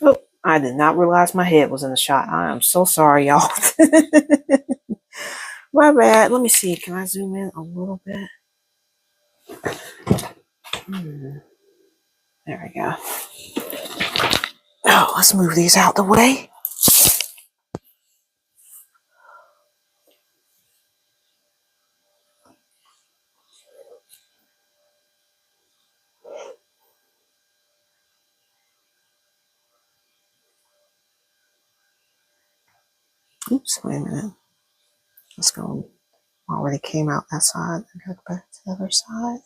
Oh, I did not realize my head was in the shot. I am so sorry, y'all. My bad. Let me see. Can I zoom in a little bit? There we go. Oh, let's move these out the way. Oops, wait a minute. Let's go. Already came out that side. I gotta go back to the other side.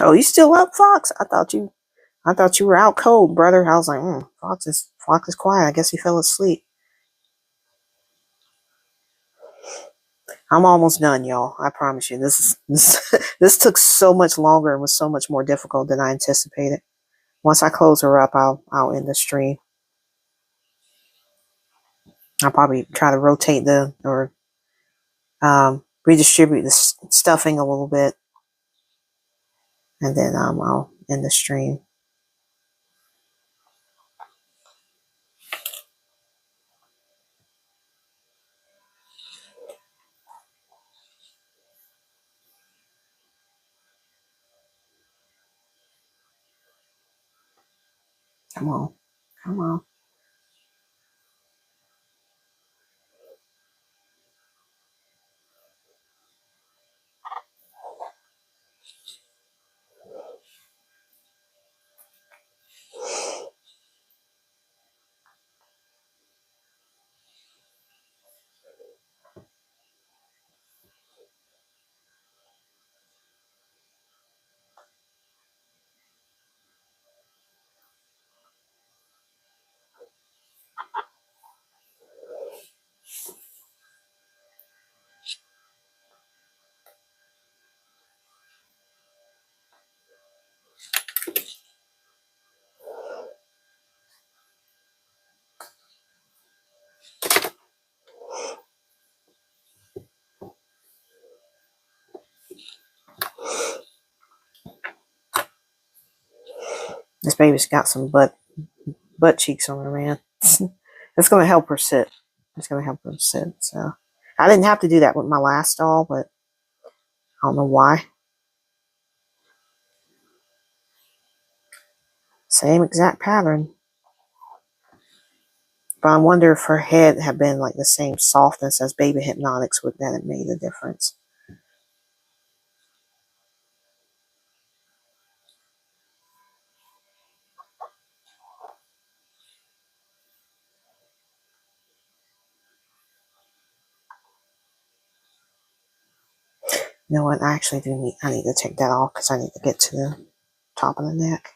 Oh, you still up, Fox? I thought you were out cold, brother. I was like, Fox is quiet. I guess he fell asleep. I'm almost done, y'all. I promise you. This took so much longer and was so much more difficult than I anticipated. Once I close her up, I'll end the stream. I'll probably try to rotate or redistribute the stuffing a little bit, and then I'll end the stream. Come on, come on. This baby's got some butt cheeks on her, man. It's going to help her sit. It's going to help her sit. So I didn't have to do that with my last doll, but I don't know why. Same exact pattern. But I wonder if her head had been like the same softness as Baby Hypnotics, would that have made a difference. You know what? I actually do need. I need to take that off because I need to get to the top of the neck.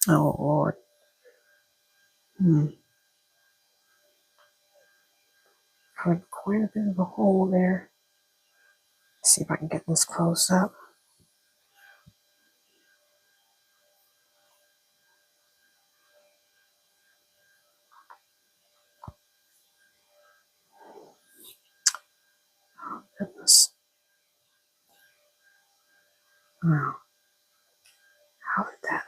Oh Lord. Quite a bit of a hole there. Let's see if I can get this close up. Oh goodness. Oh, how did that happen?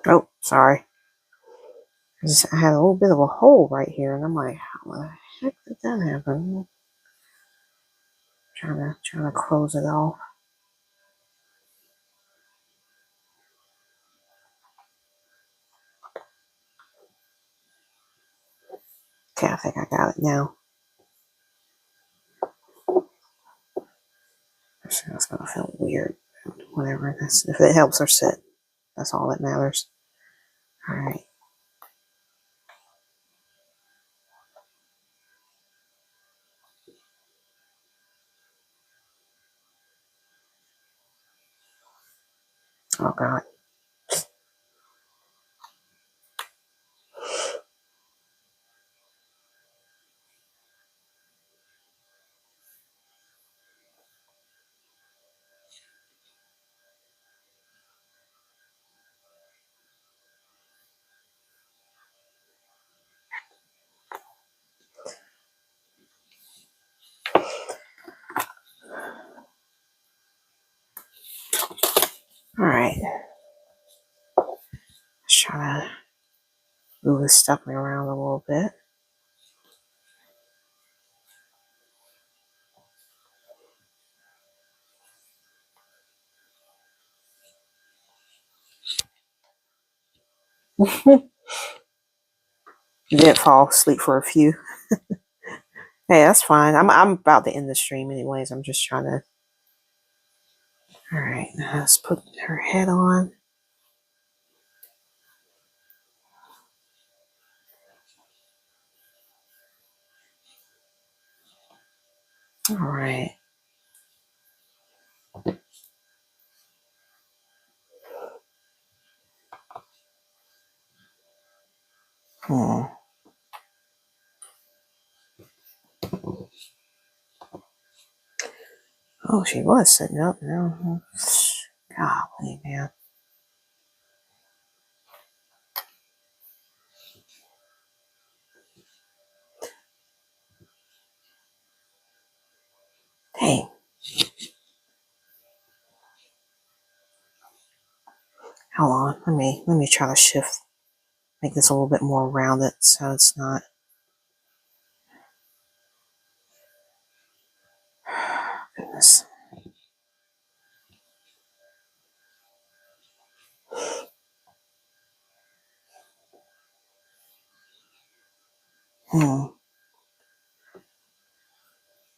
Oh, sorry. I had a little bit of a hole right here, and I'm like, how the heck did that happen? Trying to close it off. Okay, I think I got it now. It's gonna feel weird. Whatever. If it helps her sit, that's all that matters. All right. Oh God. All right. Let's try to move this stuffing around a little bit. Did fall asleep for a few. Hey, that's fine. I'm about to end the stream anyways. I'm just trying to. All right, now let's put her head on. All right. Hmm. Oh, she was sitting up now. Golly, man. Dang. Hold on. Let me try to shift. Make this a little bit more rounded so it's not. Oh,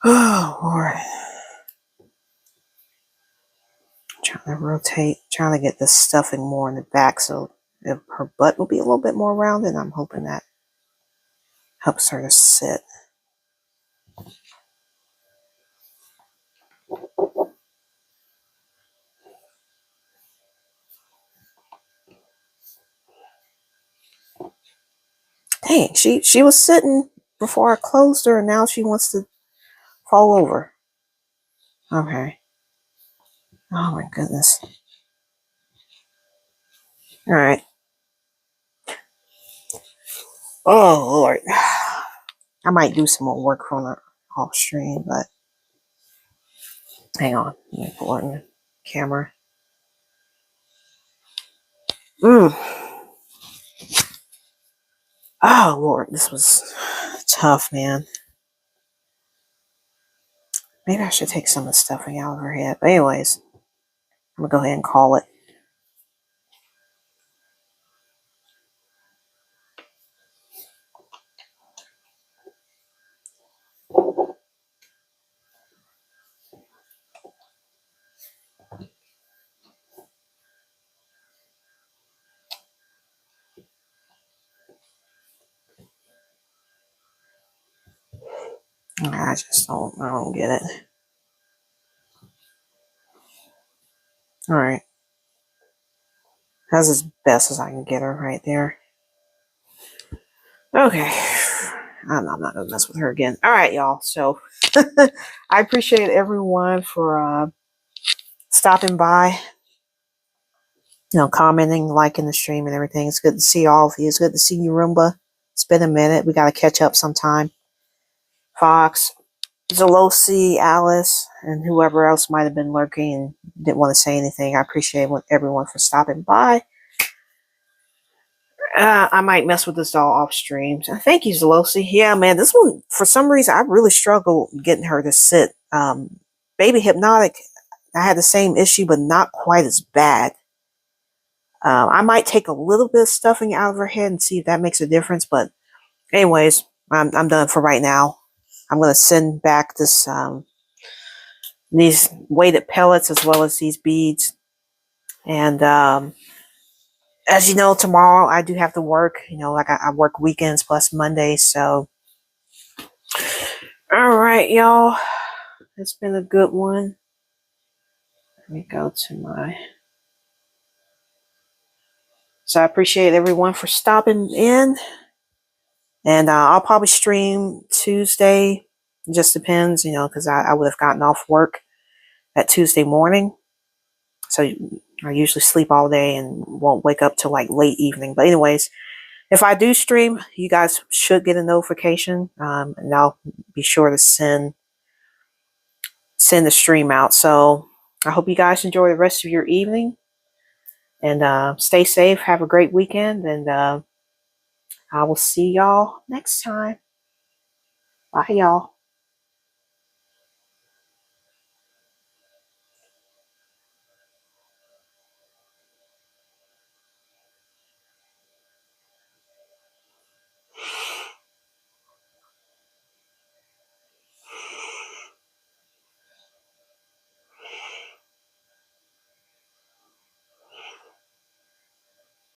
Lord. Trying to rotate, trying to get this stuffing more in the back so if her butt will be a little bit more rounded. I'm hoping that helps her to sit. Dang, she was sitting before I closed her and now she wants to fall over. Okay. Oh my goodness. All right. Oh Lord. I might do some more work from the off stream, but hang on. Let me pull in the camera. Oh Lord, this was tough, man. Maybe I should take some of the stuffing out of her head. But anyways, I'm gonna go ahead and call it. I don't get it. All right. That's as best as I can get her right there. Okay. I'm not gonna mess with her again. All right, y'all. So I appreciate everyone for stopping by, commenting, liking the stream and everything. It's good to see all of you. It's good to see you, Roomba. It's been a minute. We gotta catch up sometime. Fox, Zalosi, Alice, and whoever else might have been lurking and didn't want to say anything. I appreciate everyone for stopping by. I might mess with this doll off stream. Thank you, Zalosi. Yeah, man, this one, for some reason, I really struggle getting her to sit. Baby Hypnotic, I had the same issue, but not quite as bad. I might take a little bit of stuffing out of her head and see if that makes a difference. But anyways, I'm done for right now. I'm going to send back these weighted pellets as well as these beads. And as you know, tomorrow I do have to work. Like I work weekends plus Mondays. So, all right, y'all. It's been a good one. Let me go to my... So I appreciate everyone for stopping in. And I'll probably stream Tuesday. It just depends, because I would have gotten off work that Tuesday morning. So I usually sleep all day and won't wake up till like late evening. But anyways, if I do stream, you guys should get a notification. And I'll be sure to send the stream out. So I hope you guys enjoy the rest of your evening. And stay safe. Have a great weekend. And I will see y'all next time. Bye, y'all.